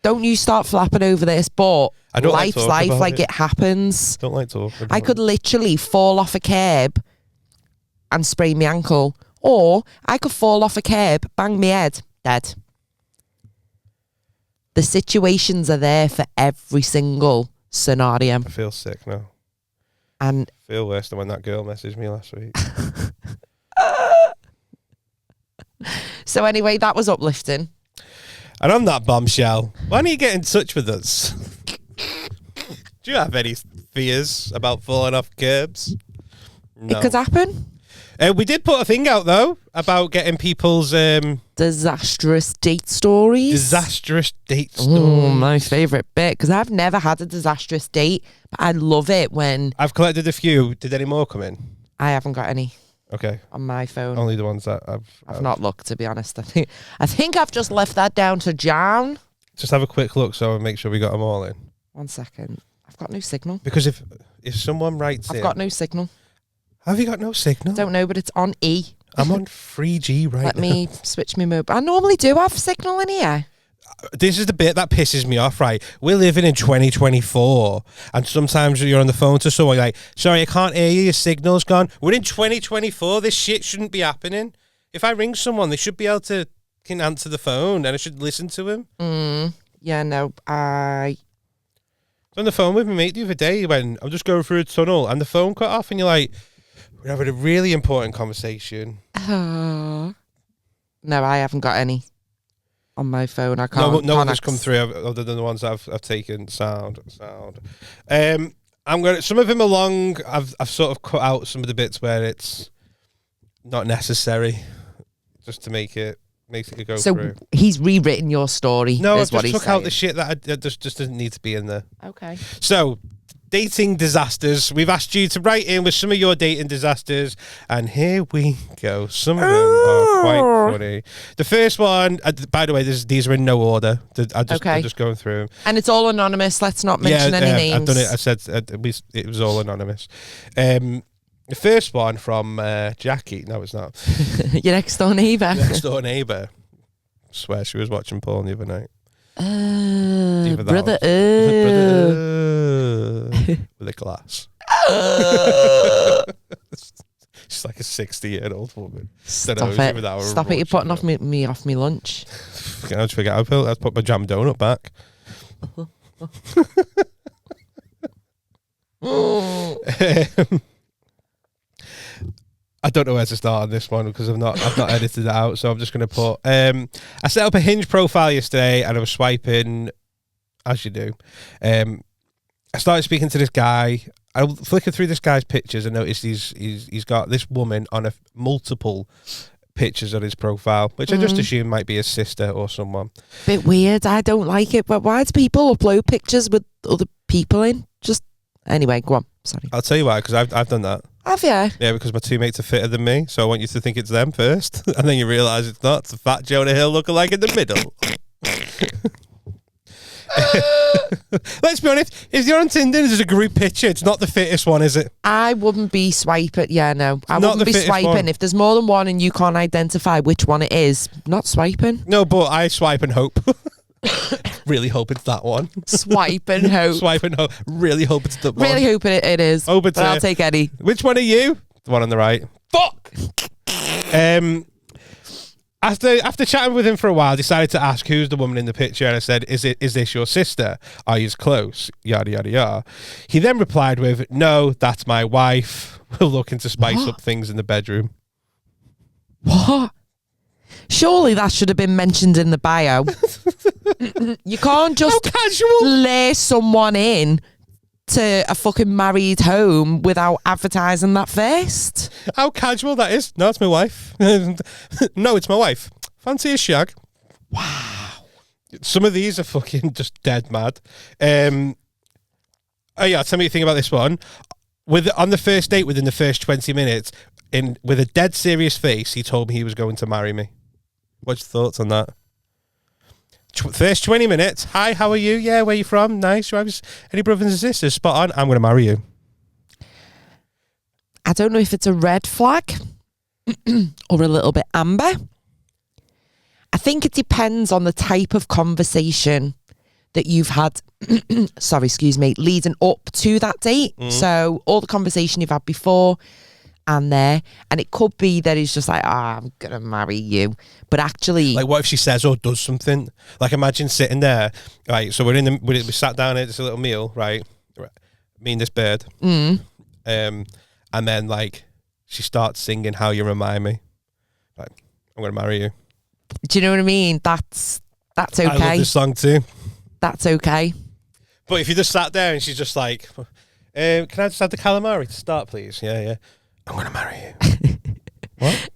Don't you start flapping over this, but I don't like life's talking life, about like it. it happens. Don't like talking about I could literally fall off a curb and sprain my ankle, or I could fall off a curb, bang my head, dead. The situations are there for every single scenario. I feel sick now. And I feel worse than when that girl messaged me last week. so anyway, that was uplifting. And on that bombshell, why don't you get in touch with us? Do you have any fears about falling off curbs? No. It could happen. We did put a thing out, though, about getting people's Disastrous date stories. disastrous date Oh, stories. my favourite bit, because I've never had a disastrous date, but I love it when I've collected a few. Did any more come in? I haven't got any Okay. on my phone. Only the ones that I've not looked, to be honest. I think I've just left that down to John. Just have a quick look so I make sure we got them all in. 1 second. I've got no signal. Because if someone writes I've in... got no signal. Have you got no signal? Don't know, but it's on E. I'm on 3G right Let now. me switch my mobile. I normally do have signal in here. This is the bit that pisses me off, right? We're living in 2024, and sometimes you're on the phone to someone, you're like, sorry, I can't hear you, your signal's gone. We're in 2024, this shit shouldn't be happening. If I ring someone, they should be able to can answer the phone, and I should listen to him. Yeah, no, I was on the phone with my mate the other day when I'm just going through a tunnel, and the phone cut off, and you're like, we're having a really important conversation. No, I haven't got any on my phone. I can't. No one has come through other than the ones I've taken. Sound. I'm going. Some of them are long. I've sort of cut out some of the bits where it's not necessary, just to make it go through. So he's rewritten your story. No, is I've what just he's took out saying. the shit that just doesn't need to be in there. Okay. So, dating disasters. We've asked you to write in with some of your dating disasters, and here we go. Some of them are quite funny. The first one, by the way, these are in no order. I'm just going through them. And it's all anonymous. Let's not mention any names. I've done it. I said it was all anonymous. The first one from Jackie. No, it's not. Your next door neighbour. Next door neighbour. I swear she was watching porn the other night. Brother. With a glass. She's like a 60-year-old woman. Stop it! You're putting off me off me lunch. I just forget. I'll put my jam donut back. I don't know where to start on this one because I've not edited it out, so I'm just going to put. I set up a Hinge profile yesterday, and I was swiping, as you do. I started speaking to this guy. I was flicking through this guy's pictures and noticed he's got this woman on multiple pictures on his profile, which I just assume might be his sister or someone. Bit weird. I don't like it. But why do people upload pictures with other people in? Just anyway, go on. Sorry. I'll tell you why, because I've done that. Have you? Yeah, because my two mates are fitter than me, so I want you to think it's them first, and then you realise it's not. It's a fat Jonah Hill lookalike in the middle. Let's be honest, if you're on Tinder, there's a group picture. It's not the fittest one, is it? I wouldn't be swiping. Yeah, no. I Not wouldn't be the fittest swiping. one. If there's more than one and you can't identify which one it is, not swiping. No, but I swipe and hope. Really hope it's that one. Swipe and hope. Swipe and hope. Really hope it's the one. Really hoping it is. Hope it's but I'll it. take any. Which one are you? The one on the right. Fuck! After chatting with him for a while, I decided to ask who's the woman in the picture, and I said, "Is this your sister? Are you close?" Yada yada yada. He then replied with, "No, that's my wife. We're looking to spice up things in the bedroom." What? Surely that should have been mentioned in the bio. You can't just lay someone in to a fucking married home without advertising that first. How casual that is. No, it's my wife. No, it's my wife. Fancy a shag. Wow. Some of these are fucking just dead mad. Oh yeah, tell me you think about this one. On the first date, within the first 20 minutes, with a dead serious face, he told me he was going to marry me. What's your thoughts on that? First 20 minutes. Hi, how are you? Yeah, where are you from? Nice. Any brothers and sisters? Spot on. I'm going to marry you. I don't know if it's a red flag or a little bit amber. I think it depends on the type of conversation that you've had, leading up to that date. So all the conversation you've had before and there, and it could be that he's just like, I'm going to marry you. But actually... Like, what if she says or does something? Like, imagine sitting there, right, so we sat down at this little meal, right, me and this bird, and then, like, she starts singing How You Remind Me. Like, I'm going to marry you. Do you know what I mean? That's okay. I love this song too. That's okay. But if you just sat there and she's just like, can I just have the calamari to start, please? Yeah. I'm going to marry you. What?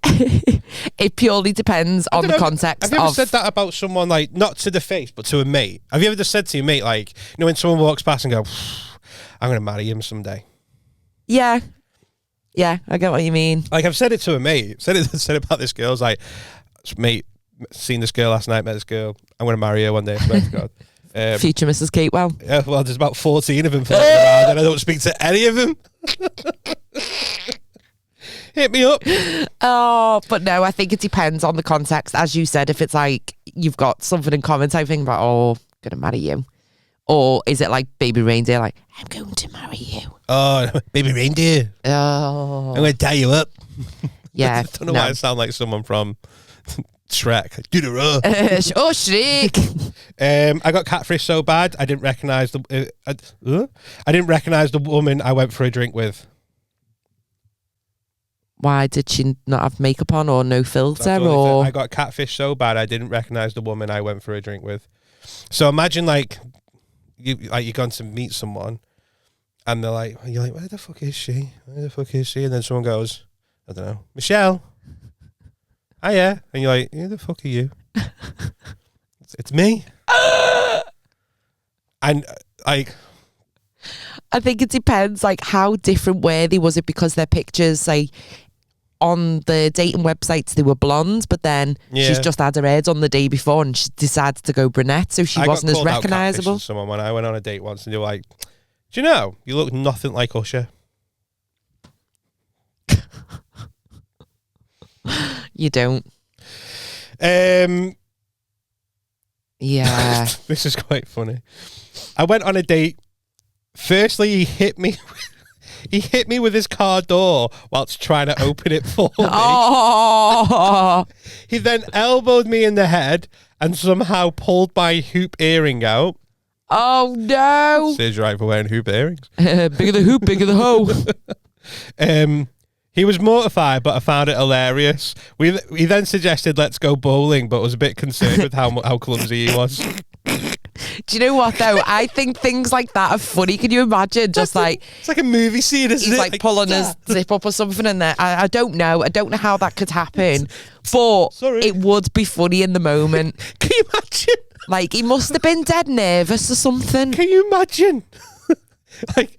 It purely depends on the context. Have you ever said that about someone, like, not to the face, but to a mate? Have you ever just said to your mate, like, you know, when someone walks past and go, I'm going to marry him someday? Yeah, I get what you mean. Like, I've said it to a mate. Said it about this girl. I was like, mate, seen this girl last night, met this girl. I'm going to marry her one day, I swear to God. Future Mrs. Catewell. Yeah, well, there's about 14 of them floating around, and I don't speak to any of them. Hit me up. Oh, but no, I think it depends on the context. As you said, if it's like you've got something in common type thing about, I'm going to marry you. Or is it like Baby Reindeer, like, I'm going to marry you. Oh, Baby Reindeer. Oh. I'm going to tie you up. Yeah. I don't know why I sound like someone from Shrek. Do the roar. Oh, Shrek. I got catfish so bad I didn't recognise the woman I went for a drink with. Why did she not have makeup on or no filter? That's the only Or thing. I got catfish so bad I didn't recognize the woman I went for a drink with. So imagine like you're going to meet someone, and you're like, where the fuck is she? Where the fuck is she? And then someone goes, I don't know, Michelle. Oh yeah, and you're like, who the fuck are you? It's me. And like, I think it depends, like, how different were they? Was it because their pictures, like, on the dating websites, they were blonde, but then she's just had her hair done the day before and she decided to go brunette, so she wasn't as recognisable? Someone when I went on a date once, and they were like, do you know, you look nothing like Usher. You don't. Yeah. This is quite funny. I went on a date. Firstly, he hit me. He hit me with his car door whilst trying to open it for me. Oh. He then elbowed me in the head and somehow pulled my hoop earring out. Oh no. Says you're right for wearing hoop earrings. Bigger the hoop, bigger the hoe. He was mortified, but I found it hilarious. He then suggested let's go bowling, but was a bit concerned with how clumsy he was. Do you know what though? I think things like that are funny. Can you imagine? Just like it's like a movie scene, isn't he's it? like pulling his zip up or something in there. I don't know. I don't know how that could happen, but it would be funny in the moment. Can you imagine? Like he must have been dead nervous or something. Can you imagine? like,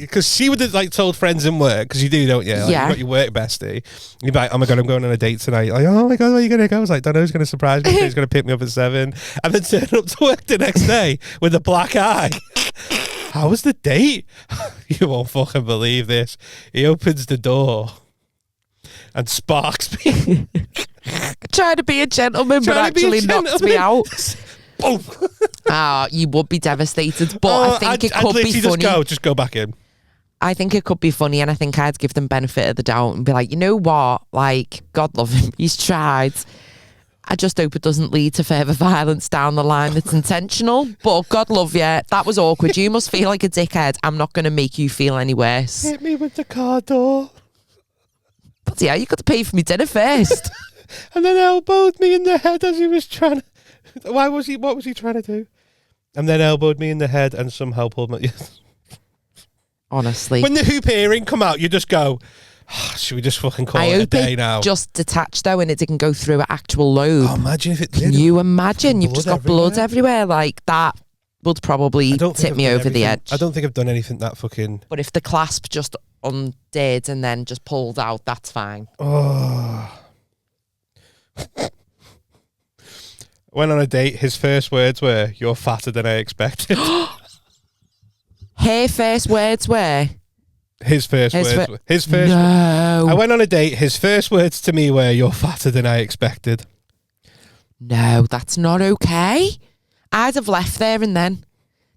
because she would have like told friends in work, because you do, don't you? Like, yeah. You've got your work bestie. You'd be like, oh my God, I'm going on a date tonight. Like, oh my God, where are you going to go? I was like, don't know who's going to surprise me. He's going to pick me up at 7. And then turn up to work the next day with a black eye. How was the date? You won't fucking believe this. He opens the door and sparks me. Trying to be a gentleman, but actually knocked me out. Boom. You would be devastated, but I think it could be funny. Just go back in. I think it could be funny, and I think I'd give them benefit of the doubt and be like, you know what? Like, God love him. He's tried. I just hope it doesn't lead to further violence down the line that's intentional. But God love you. That was awkward. You must feel like a dickhead. I'm not going to make you feel any worse. Hit me with the car door. But yeah, you got to pay for me dinner first. And then elbowed me in the head as he was trying to... What was he trying to do? And then elbowed me in the head and somehow pulled my... Honestly. When the hoop earring come out, you just go, should we just fucking call it a day now? Just detached though, and it didn't go through an actual lobe. Oh, imagine if it did. Can you imagine? You've just got blood everywhere. Like, that would probably tip me over the edge. I don't think I've done anything that fucking... But if the clasp just undid and then just pulled out, that's fine. Oh... Went on a date. His first words were, "You're fatter than I expected." Her first words were? His first words. His first. No. I went on a date. His first words to me were, "You're fatter than I expected." No, that's not okay. I'd have left there and then.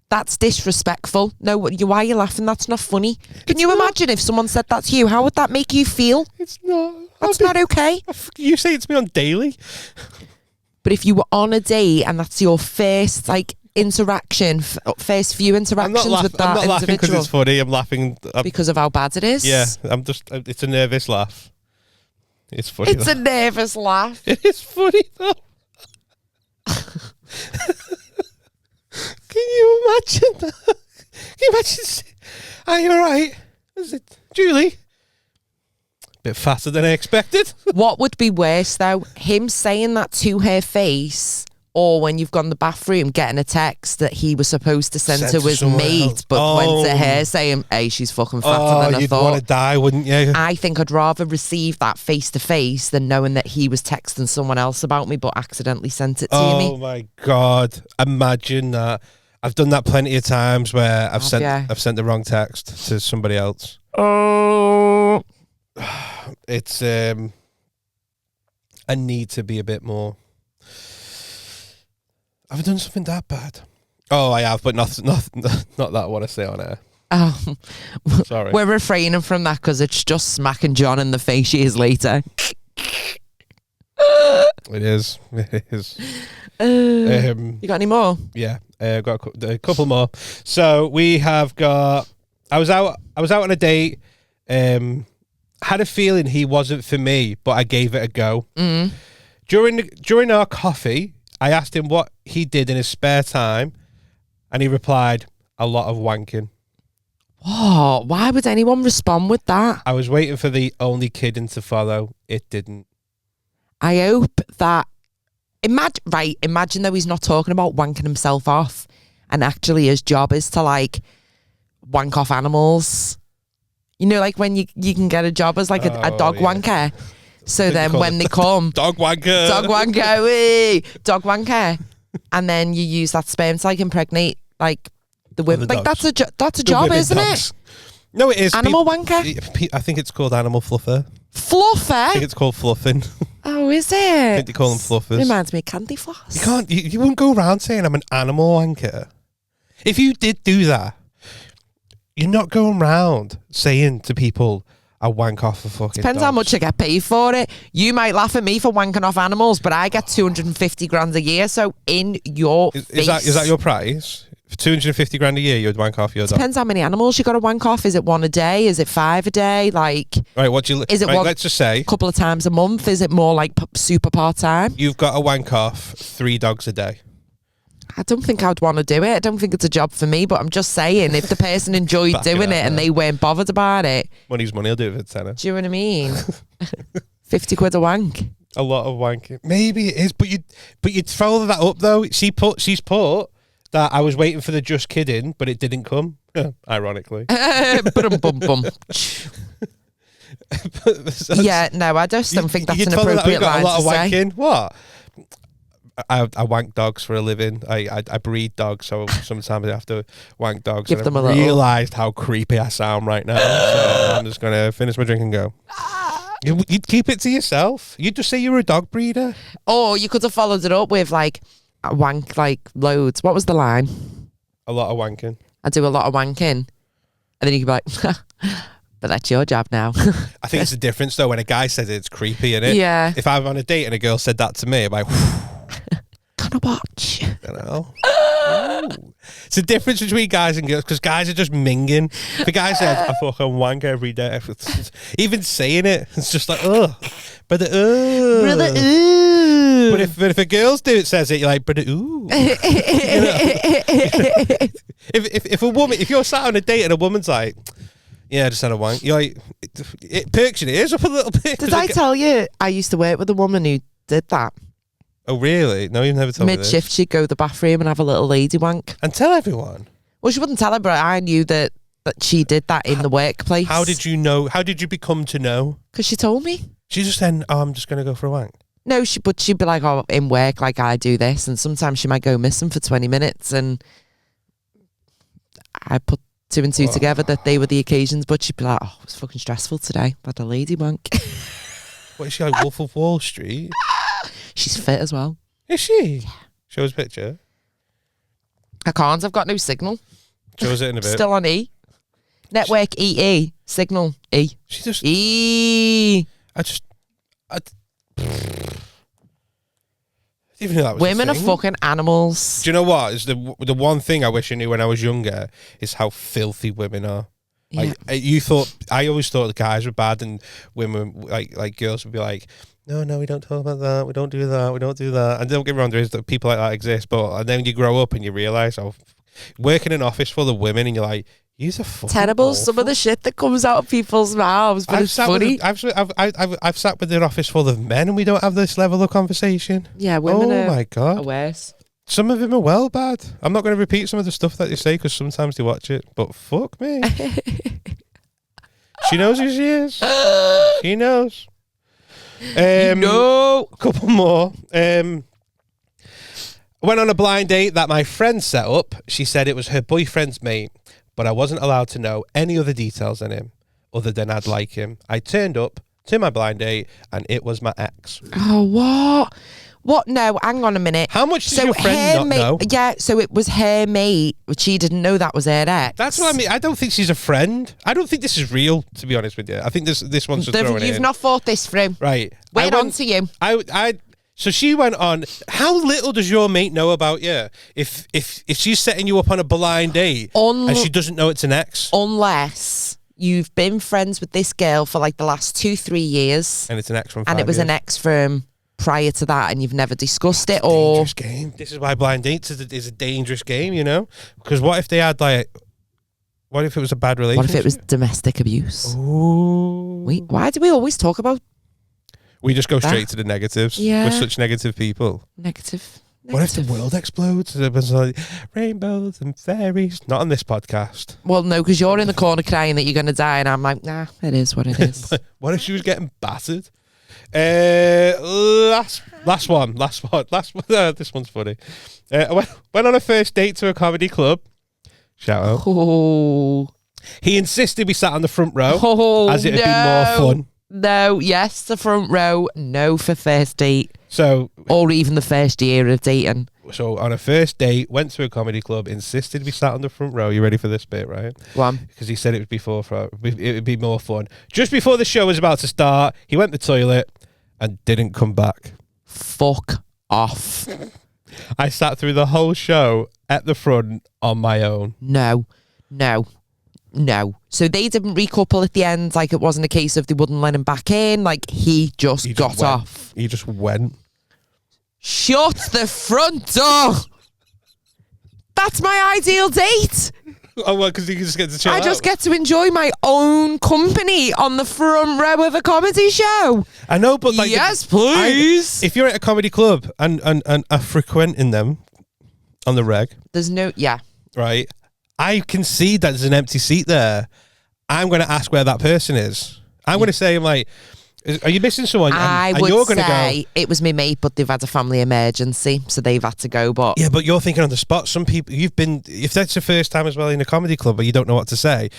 That's disrespectful. No, why are you laughing? That's not funny. Can you imagine if someone said that to you? How would that make you feel? It's not. That's not okay. You say it to me on daily. But if you were on a date and that's your first interaction, first few interactions with that individual. I'm not laughing because it's funny. I'm laughing because of how bad it is. Yeah, it's a nervous laugh. It's funny. It's a nervous laugh. It is funny though. Can you imagine that? Can you imagine? Are you alright? Is it Julie? Bit fatter than I expected. What would be worse though? Him saying that to her face, or when you've gone to the bathroom getting a text that he was supposed to send to his mate, but went to her saying, hey, she's fucking fatter than I you'd thought. want to die, wouldn't you? I think I'd rather receive that face to face than knowing that he was texting someone else about me but accidentally sent it to me. Oh my God. Imagine that. I've done that plenty of times where I've sent the wrong text to somebody else. Oh. It's I need to be a bit more. Have I done something that bad? Oh, I have, but not that I want to say on air. Oh, sorry. We're refraining from that because it's just smacking John in the face years later. It is. It is. You got any more? Yeah, I've got a couple more. So we have got. I was out on a date. had a feeling he wasn't for me, but I gave it a go. During our coffee, I asked him what he did in his spare time, and he replied, "A lot of wanking." Oh, why would anyone respond with that? I was waiting for the only kidding to follow. It didn't. I hope that... Imagine though he's not talking about wanking himself off, and actually his job is to, like, wank off animals. You know, like when you can get a job as, like, a dog wanker. So then when they come... Dog wanker. Dog wanker, wee! Dog wanker. And then you use that sperm to, like, impregnate, like, the women. Like, that's a job, isn't it? No, it is. Animal wanker? I think it's called animal fluffer. Fluffer? I think it's called fluffing. Oh, is it? I think they call them fluffers. Reminds me of candy floss. You wouldn't go around saying I'm an animal wanker. If you did do that, you're not going around saying to people, I wank off a fucking Depends dogs. how much I get paid for it. You might laugh at me for wanking off animals, but I get 250 grand a year, so in your face. Is that your price? For 250 grand a year, you'd wank off your dog? Depends how many animals you got to wank off. Is it one a day? Is it 5 a day? Like, right, what do you... Is it right, one let's just say... a couple of times a month? Is it more like super part-time? You've got to wank off 3 dogs a day. I don't think I'd want to do it. I don't think it's a job for me, but I'm just saying, if the person enjoyed doing it and they weren't bothered about it. Money's money, I'll do it for a tenner. Do you know what I mean? 50 quid a wank. A lot of wanking. Maybe it is, but you'd follow that up though. She's put that I was waiting for the just kidding, but it didn't come. Ironically. Bum. Yeah, no, I just don't think that's an appropriate line to say. Wanking. What? I wank dogs for a living. I breed dogs, so sometimes I have to wank dogs. Give them a little. Realised how creepy I sound right now, so I'm just gonna finish my drink and go. You'd keep it to yourself. You'd just say you were a dog breeder. Or you could have followed it up with like a wank, like loads. What was the line? A lot of wanking. I do a lot of wanking, and then you could be like, but that's your job now. I think it's the difference though when a guy says it, it's creepy, innit? Yeah. If I'm on a date and a girl said that to me, I'm like, Can I watch? I don't know. It's the difference between guys and girls because guys are just minging. If a guy says, I fucking wank every day, even saying it, it's just like, ugh. Brother, ooh. But if a girl says it, you're like, brother, ooh. If a woman, if you're sat on a date and a woman's like, yeah, I just had a wank, you're like, it perks your ears up a little bit. Did I tell you I used to work with a woman who did that? Oh, really? No, you've never told me this. Mid-shift, she'd go to the bathroom and have a little lady wank. And tell everyone. Well, she wouldn't tell her, but I knew that she did that in the workplace. How did you know? How did you become to know? Because she told me. She just said, oh, I'm just going to go for a wank. No, but she'd be like, oh, in work, like I do this. And sometimes she might go missing for 20 minutes. And I put 2 and 2 together that they were the occasions. But she'd be like, oh, it was fucking stressful today. I had a lady wank. What is she, like Wolf of Wall Street? She's fit as well. Is she? Yeah. Show us a picture. I can't. I've got no signal. Show us it in a bit. Still on E. Network EE. Signal E. She just... E. I didn't even know that was Women a are thing. fucking animals. Do you know what? Is the one thing I wish I knew when I was younger is how filthy women are. Yeah. I always thought the guys were bad and women, like girls would be like, no, we don't talk about that. We don't do that. We don't do that. And don't get me wrong, there is people like that exist. But then you grow up and you realise, work in an office full of women and you're like, you're fucking terrible. awful. Some of the shit that comes out of people's mouths, but it's funny. I've sat with an office full of men and we don't have this level of conversation. Yeah, women Oh my God. are worse. Some of them are well bad. I'm not going to repeat some of the stuff that they say because sometimes they watch it. But fuck me. She knows who she is. She knows. No. A couple more. Went on a blind date that my friend set up. She said it was her boyfriend's mate, but I wasn't allowed to know any other details on him other than I'd like him. I turned up to my blind date and it was my ex. Oh, what? What? No, hang on a minute. How much does your friend not know? Yeah, so it was her mate, but she didn't know that was her ex. That's what I mean. I don't think she's a friend. I don't think this is real, to be honest with you. I think this one's just throwing it You've in. not thought this through. Right. Wait on to you. So she went on. How little does your mate know about you? If she's setting you up on a blind date and she doesn't know it's an ex, unless you've been friends with this girl for like the last 2-3 years, And it's an ex from 5 and it was years. an ex from prior to that, and you've never discussed it, It's a or dangerous game. This is why blind dates is a dangerous game, you know? Because what if they had like, what if it was a bad relationship? what if it was domestic abuse? Ooh. Why do we always talk about We just go That- straight to the negatives. Yeah. We're such negative people. negative? What if the world explodes? It was like rainbows and fairies. Not on this podcast. Well, no, because you're in the corner crying that you're going to die, and I'm like, nah, it is what it is. What if she was getting battered? Last one. This one's funny. I went on a first date to a comedy club. Shout out. Oh, He insisted we sat on the front row, oh, as it'd no. be more fun. No, yes, the front row. No for first date, So or even the first year of dating. on a first date, went to a comedy club, insisted we sat on the front row. You ready for this bit, right? One. Because he said it would be more fun. Just before the show was about to start, he went to the toilet and didn't come back. Fuck off. I sat through the whole show at the front on my own. No. So they didn't recouple at the end. Like, it wasn't a case of they wouldn't let him back in. Like, he just got went. off. He just went. Shut the front door. That's my ideal date. Oh, well, because he just gets to chill I out. just get to enjoy my own company on the front row of a comedy show. I know, but like... Yes, please. If you're at a comedy club and are frequenting them on the reg, There's no... Yeah. right, I can see that there's an empty seat there. I'm going to ask where that person is. I'm going to say, I'm like, are you missing someone? I and would you're gonna say go, it was my mate, but they've had a family emergency, so they've had to go. But yeah, but you're thinking on the spot. Some people, if that's your first time as well in a comedy club, but you don't know what to say,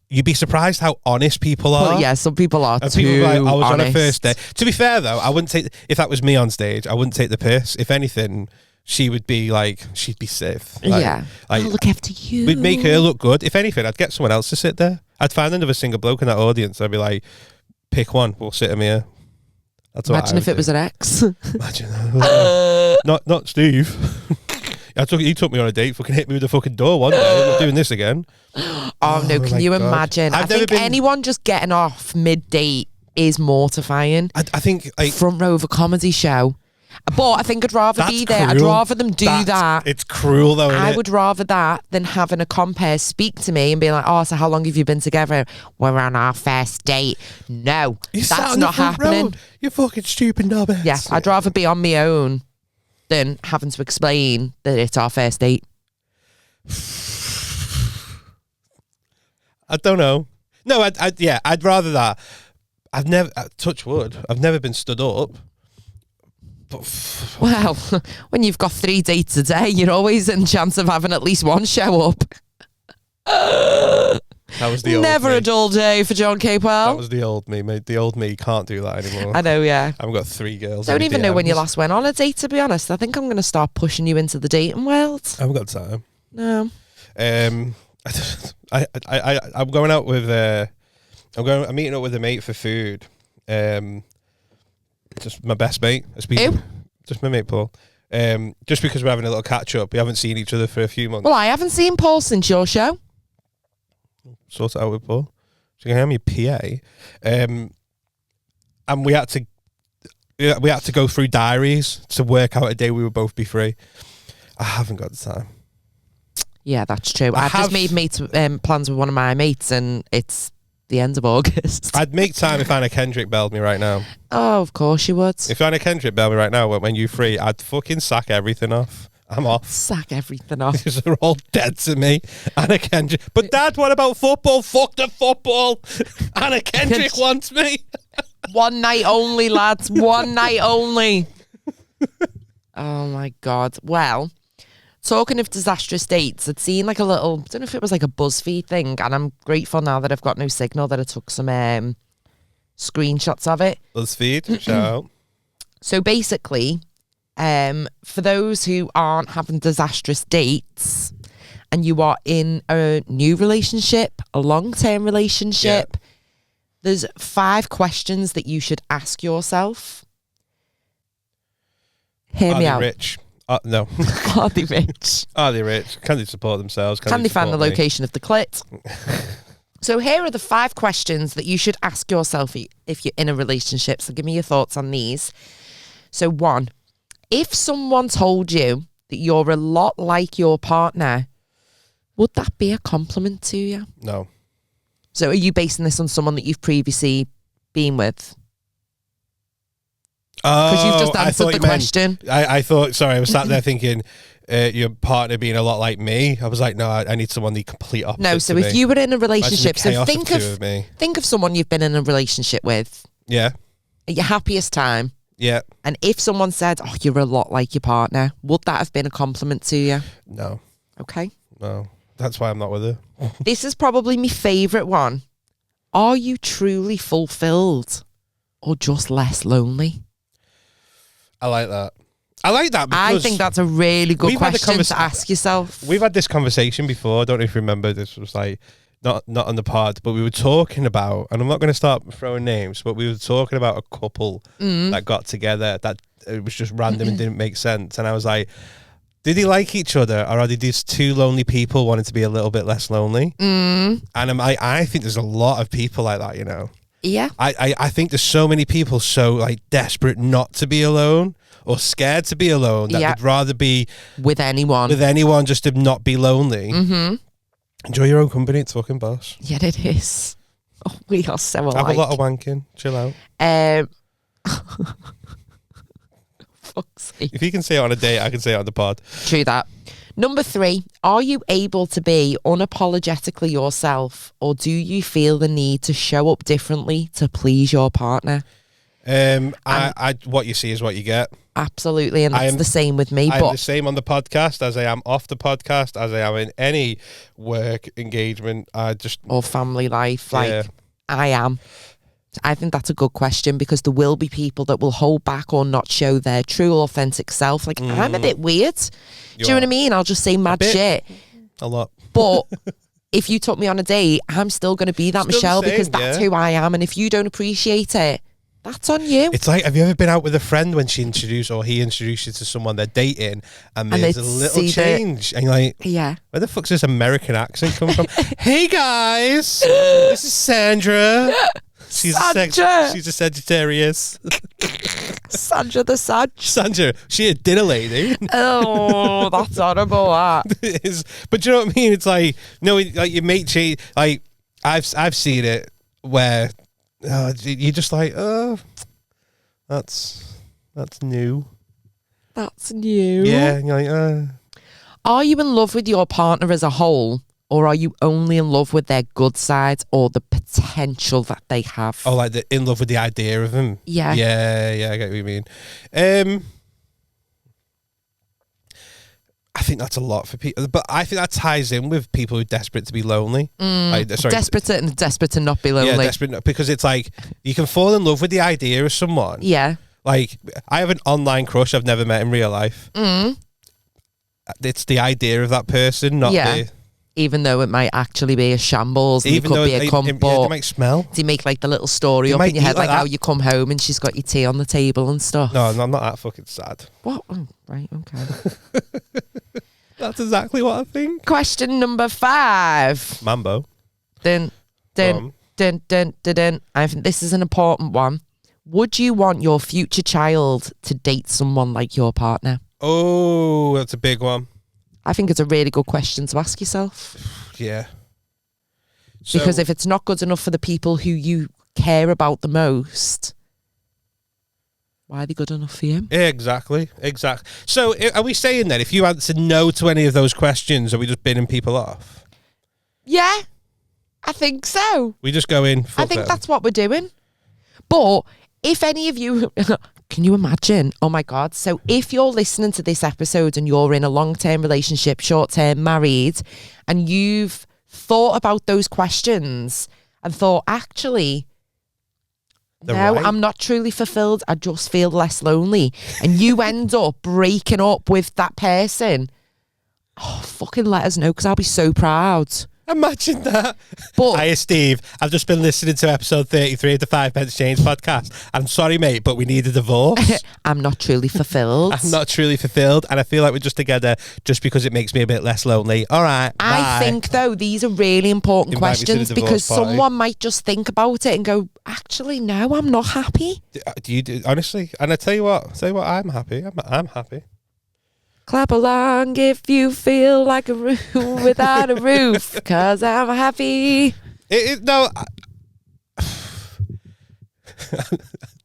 you'd be surprised how honest people are. Well, yeah, some people are And too people are like, I was honest. on a first date. To be fair, though, I wouldn't take, if that was me on stage, I wouldn't take the piss. If anything, she would be like, she'd be safe. Like, Yeah. Like, I'll look after you. we'd make her look good. If anything, I'd get someone else to sit there. I'd find another single bloke in that audience. I'd be like, pick one, we'll sit him here. That's what Imagine I if would it was do. an ex. Imagine that. Not Steve. He took me on a date, fucking hit me with the fucking door one day. I'm not doing this again. Oh no, can my you God. imagine? I I've never think been- anyone just getting off mid-date is mortifying. I think like Front row of a comedy show. But I think I'd rather that's be there. I'd cruel. rather them do that. It's cruel though. I innit? would rather that than having a compare speak to me and be like, oh, so how long have you been together? We're on our first date. No, You sat that's on the not front happening. row. You fucking stupid knobhead. Yes, I'd rather be on my own than having to explain that it's our first date. I don't know. No, I'd rather that. I've never touch wood. I've never been stood up. But Well, when you've got 3 dates a day, you're always in chance of having at least one show up. that was the old Never me. a dull day for John That Capewell. was the old me. Mate. The old me can't do that anymore. I know, yeah. I've got 3 girls. Don't in even the know when you DMs. last went on a date, to be honest. I think I'm going to start pushing you into the dating world. I haven't got time. No. I'm going out with I'm meeting up with a mate for food. Just my best mate. Who? Just my mate Paul. Just because we're having a little catch up. We haven't seen each other for a few months. Well, I haven't seen Paul since your show. Sort it out with Paul. So you can have me PA. And we had to go through diaries to work out a day we would both be free. I haven't got the time. Yeah, that's true. I've just made plans with one of my mates, and it's the end of August. I'd make time if Anna Kendrick belled me right now. Oh, of course you would. If Anna Kendrick belled me right now when you free, I'd fucking sack everything off. I'm off. Sack everything off. Because they're all dead to me. Anna Kendrick. But Dad, what about football? Fuck the football. Anna Kendrick wants me. One night only, lads. One night only. Oh my God. Well, talking of disastrous dates, I'd seen like a little, I don't know if it was like a BuzzFeed thing, and I'm grateful now that I've got no signal that I took some screenshots of it. BuzzFeed, shout out. So basically, for those who aren't having disastrous dates and you are in a new relationship, a long-term relationship, there's 5 questions that you should ask yourself. Hear Are me they out. rich? No. Are they rich? Are they rich? Can they support themselves? Can they find the support me? location of the clit? So here are the 5 questions that you should ask yourself if you're in a relationship. So give me your thoughts on these. So 1, if someone told you that you're a lot like your partner, would that be a compliment to you? No. So are you basing this on someone that you've previously been with? Because you've just answered the question. I thought, sorry, I was sat there thinking your partner being a lot like me. I was like, no, I need someone the complete opposite. No, so to if me. you were in a relationship, so Chaos think two of me. of someone you've been in a relationship with Yeah. at your happiest time. Yeah. And if someone said, oh, you're a lot like your partner, would that have been a compliment to you? No. Okay. No. That's why I'm not with her. This is probably my favourite one. Are you truly fulfilled or just less lonely? I like that. I like that I because think that's a really good we've had question to ask yourself. we've had this conversation before. I don't know if you remember. This was like not on the pod, but we were talking about, and I'm not going to start throwing names, but we were talking about a couple that got together that it was just random and didn't make sense. And I was like, did they like each other, or are they just two lonely people wanting to be a little bit less lonely? And I think there's a lot of people like that, you know. Yeah. I think there's so many people so like desperate not to be alone or scared to be alone that Yeah. they'd rather be With anyone. just to not be lonely. Enjoy your own company, it's fucking boss. Yeah, it is. Oh, we are so alike. Have a lot of wanking, chill out. Fuck's sake. If you can say it on a date, I can say it on the pod. True that. Number 3, are you able to be unapologetically yourself, or do you feel the need to show up differently to please your partner? I what you see is what you get. Absolutely, and that's the same with me. I'm But the same on the podcast as I am off the podcast, as I am in any work engagement. or family life, Yeah. I am. I think that's a good question, because there will be people that will hold back or not show their true, authentic self. Like, I'm a bit weird. Do you know what I mean? I'll just say mad shit. A lot. But if you took me on a date, I'm still going to be that Still the Michelle, same, because that's yeah. who I am. And if you don't appreciate it, that's on you. It's like, have you ever been out with a friend when she introduced or he introduced you to someone they're dating and there's a little change and you're like, Yeah. where the fuck's this American accent come from? Hey guys, this is Sandra. She's she's a Sagittarius. Sandra the Sag. Sandra, she a dinner lady. Oh, that's horrible. That. It is, but do you know what I mean? It's like, no, like your mate change. Like I've seen it where you're just like, oh, that's new. That's new. Yeah, and you're like, Are you in love with your partner as a whole, or are you only in love with their good sides or the potential that they have? oh, like in love with the idea of him. Yeah. Yeah, I get what you mean. I think that's a lot for people, but I think that ties in with people who are desperate to be lonely. Desperate to not be lonely. Yeah, desperate because it's like you can fall in love with the idea of someone. Yeah. Like I have an online crush I've never met in real life. It's the idea of that person, not the. Even though it might actually be a shambles, and Even it could though be a cunt, they but might smell. do you make like the little story They up might in your head, eat like like how that. you come home and she's got your tea on the table and stuff? No, I'm not that fucking sad. What? Oh, right, okay. That's exactly what I think. Question number 5. Mambo. Dun, dun, dun, dun, dun, dun. I think this is an important one. Would you want your future child to date someone like your partner? Oh, that's a big one. I think it's a really good question to ask yourself. Yeah. Because if it's not good enough for the people who you care about the most, why are they good enough for you? Yeah, exactly. So are we saying that if you answer no to any of those questions, are we just binning people off? Yeah, I think so. We just go in. I think that's what we're doing. But if any of you, can you imagine? Oh my God. So if you're listening to this episode and you're in a long-term relationship, short-term married, and you've thought about those questions and thought, actually, They're no, right. I'm not truly fulfilled. I just feel less lonely. And you end up breaking up with that person. Oh, fucking let us know, because I'll be so proud. Imagine that. But Hiya, Steve. I've just been listening to episode 33 of the 5 Pence Change podcast. I'm sorry, mate, but we need a divorce. I'm not truly fulfilled. I'm not truly fulfilled, and I feel like we're just together just because it makes me a bit less lonely. All right, I bye. think, though, these are really important Invite me to the questions divorce because party. someone might just think about it and go, actually, no, I'm not happy. Do you do, honestly? And I tell you what, I'm happy. I'm happy. Clap along if you feel like a room without a roof, because I'm happy. No.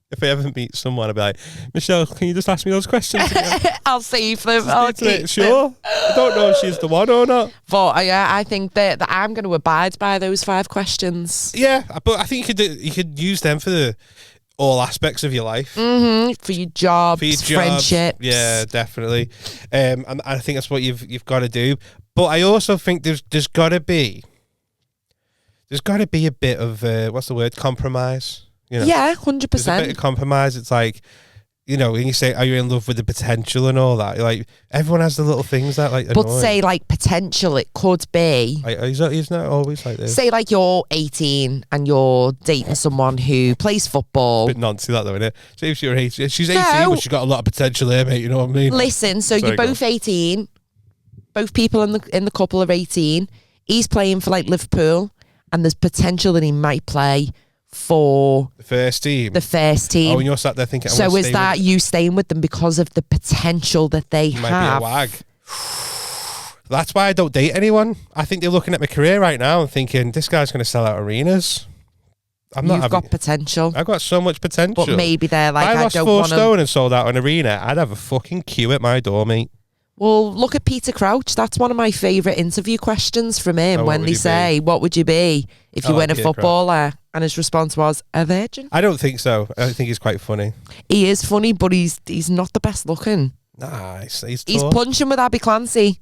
If I ever meet someone, I'll be like, Michelle, can you just ask me those questions again? I'll save them. I'll keep them. Sure. I don't know if she's the one or not. But yeah, I think that I'm going to abide by those 5 questions. Yeah, but I think you could use them for all aspects of your life. For your jobs, friendships. Yeah, definitely. And I think that's what you've got to do. But I also think there's got to be a bit of what's the word? Compromise. You know? Yeah, There's a bit 100%. of compromise. It's like, you know, when you say, are you in love with the potential and all that? Like, everyone has the little things that, like, But annoy. say, like, potential, it could be. Like, he's not always like this. Say, like, you're 18 and you're dating someone who plays football. Bit noncy that though, innit? Say if you're 18, she's 18, No. but she's got a lot of potential here, mate. You know what I mean? Listen, so Sorry, you're go both 18. Both people in the couple are 18. He's playing for, like, Liverpool, and there's potential that he might play for The first team. the first team. Oh, and you're sat there thinking, So is that you staying with them because of the potential that they might have? be a wag. That's why I don't date anyone. I think they're looking at my career right now and thinking, this guy's going to sell out arenas. You've got potential. I've got so much potential. But maybe they're like, if I I lost don't 4 want to. stone and sold out an arena, I'd have a fucking queue at my door, mate. Well, look at Peter Crouch. That's one of my favourite interview questions from him Oh, what when would they he say, what would you be if I you like weren't a Peter Crouch. footballer? And his response was, a virgin. I don't think so. I think he's quite funny. He is funny, but he's not the best looking. Nah, he's He's tall. punching with Abby Clancy.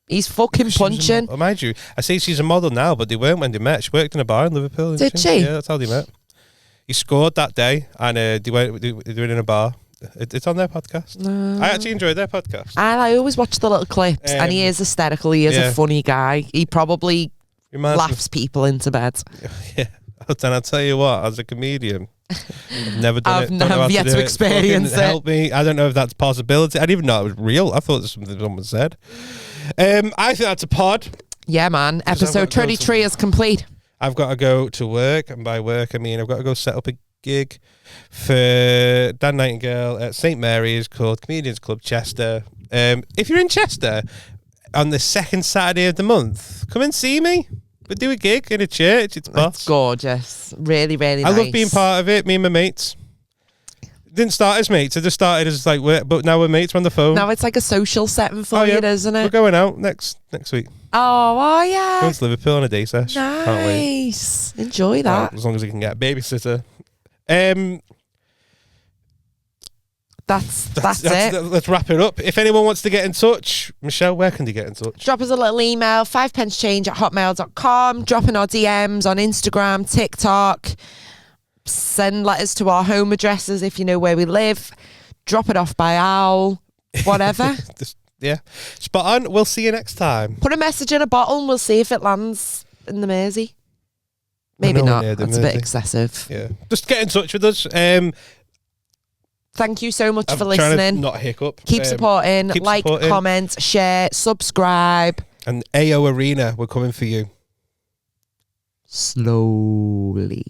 He's fucking punching. Oh, mind you, I say she's a model now, but they weren't when they met. She worked in a bar in Liverpool. Did she? Yeah, that's how they met. He scored that day, and they were in a bar. It's on their podcast. I actually enjoyed their podcast. I always watch the little clips, and he is hysterical. He is yeah. a funny guy. He probably Reminds me- laughs people into bed. Yeah, and I'll tell you what, as a comedian, I've never done I've it. Don't know how yet do to it. experience Fucking it. Help me. I don't know if that's a possibility. I didn't even know it was real. I thought it was something someone said. I think that's a pod. Yeah, man. I've got Episode to go 33 is complete. I've got to go to work, and by work I mean I've got to go set up a gig for Dan Nightingale at St Mary's called Comedians Club Chester. If you're in Chester on the second Saturday of the month, come and see me. We do a gig in a church. It's It's boss. gorgeous. Really, really I nice. love being part of it. Me and my mates. Didn't start as mates. I just started as like, but now we're mates. We're on the phone. Now it's like a social setting for you, isn't We're it? going out next week. Oh, yeah. Going to Liverpool on a day sesh. Can't wait. Nice. Enjoy that. As long as we can get a babysitter. That's it. Let's wrap it up. If anyone wants to get in touch, Michelle, where can they get in touch? Drop us a little email, 5pencechange@hotmail.com. Drop in our DMs on Instagram, TikTok. Send letters to our home addresses if you know where we live. Drop it off by owl. Whatever. Yeah. Spot on. We'll see you next time. Put a message in a bottle and we'll see if it lands in the Mersey. Maybe nowhere not. near the That's a bit Mersey. excessive. Yeah. Just get in touch with us. Thank you so much I'm for trying to listening. not hiccup. Keep supporting. keep Like, supporting. comment, share, subscribe. And AO Arena, we're coming for you. Slowly.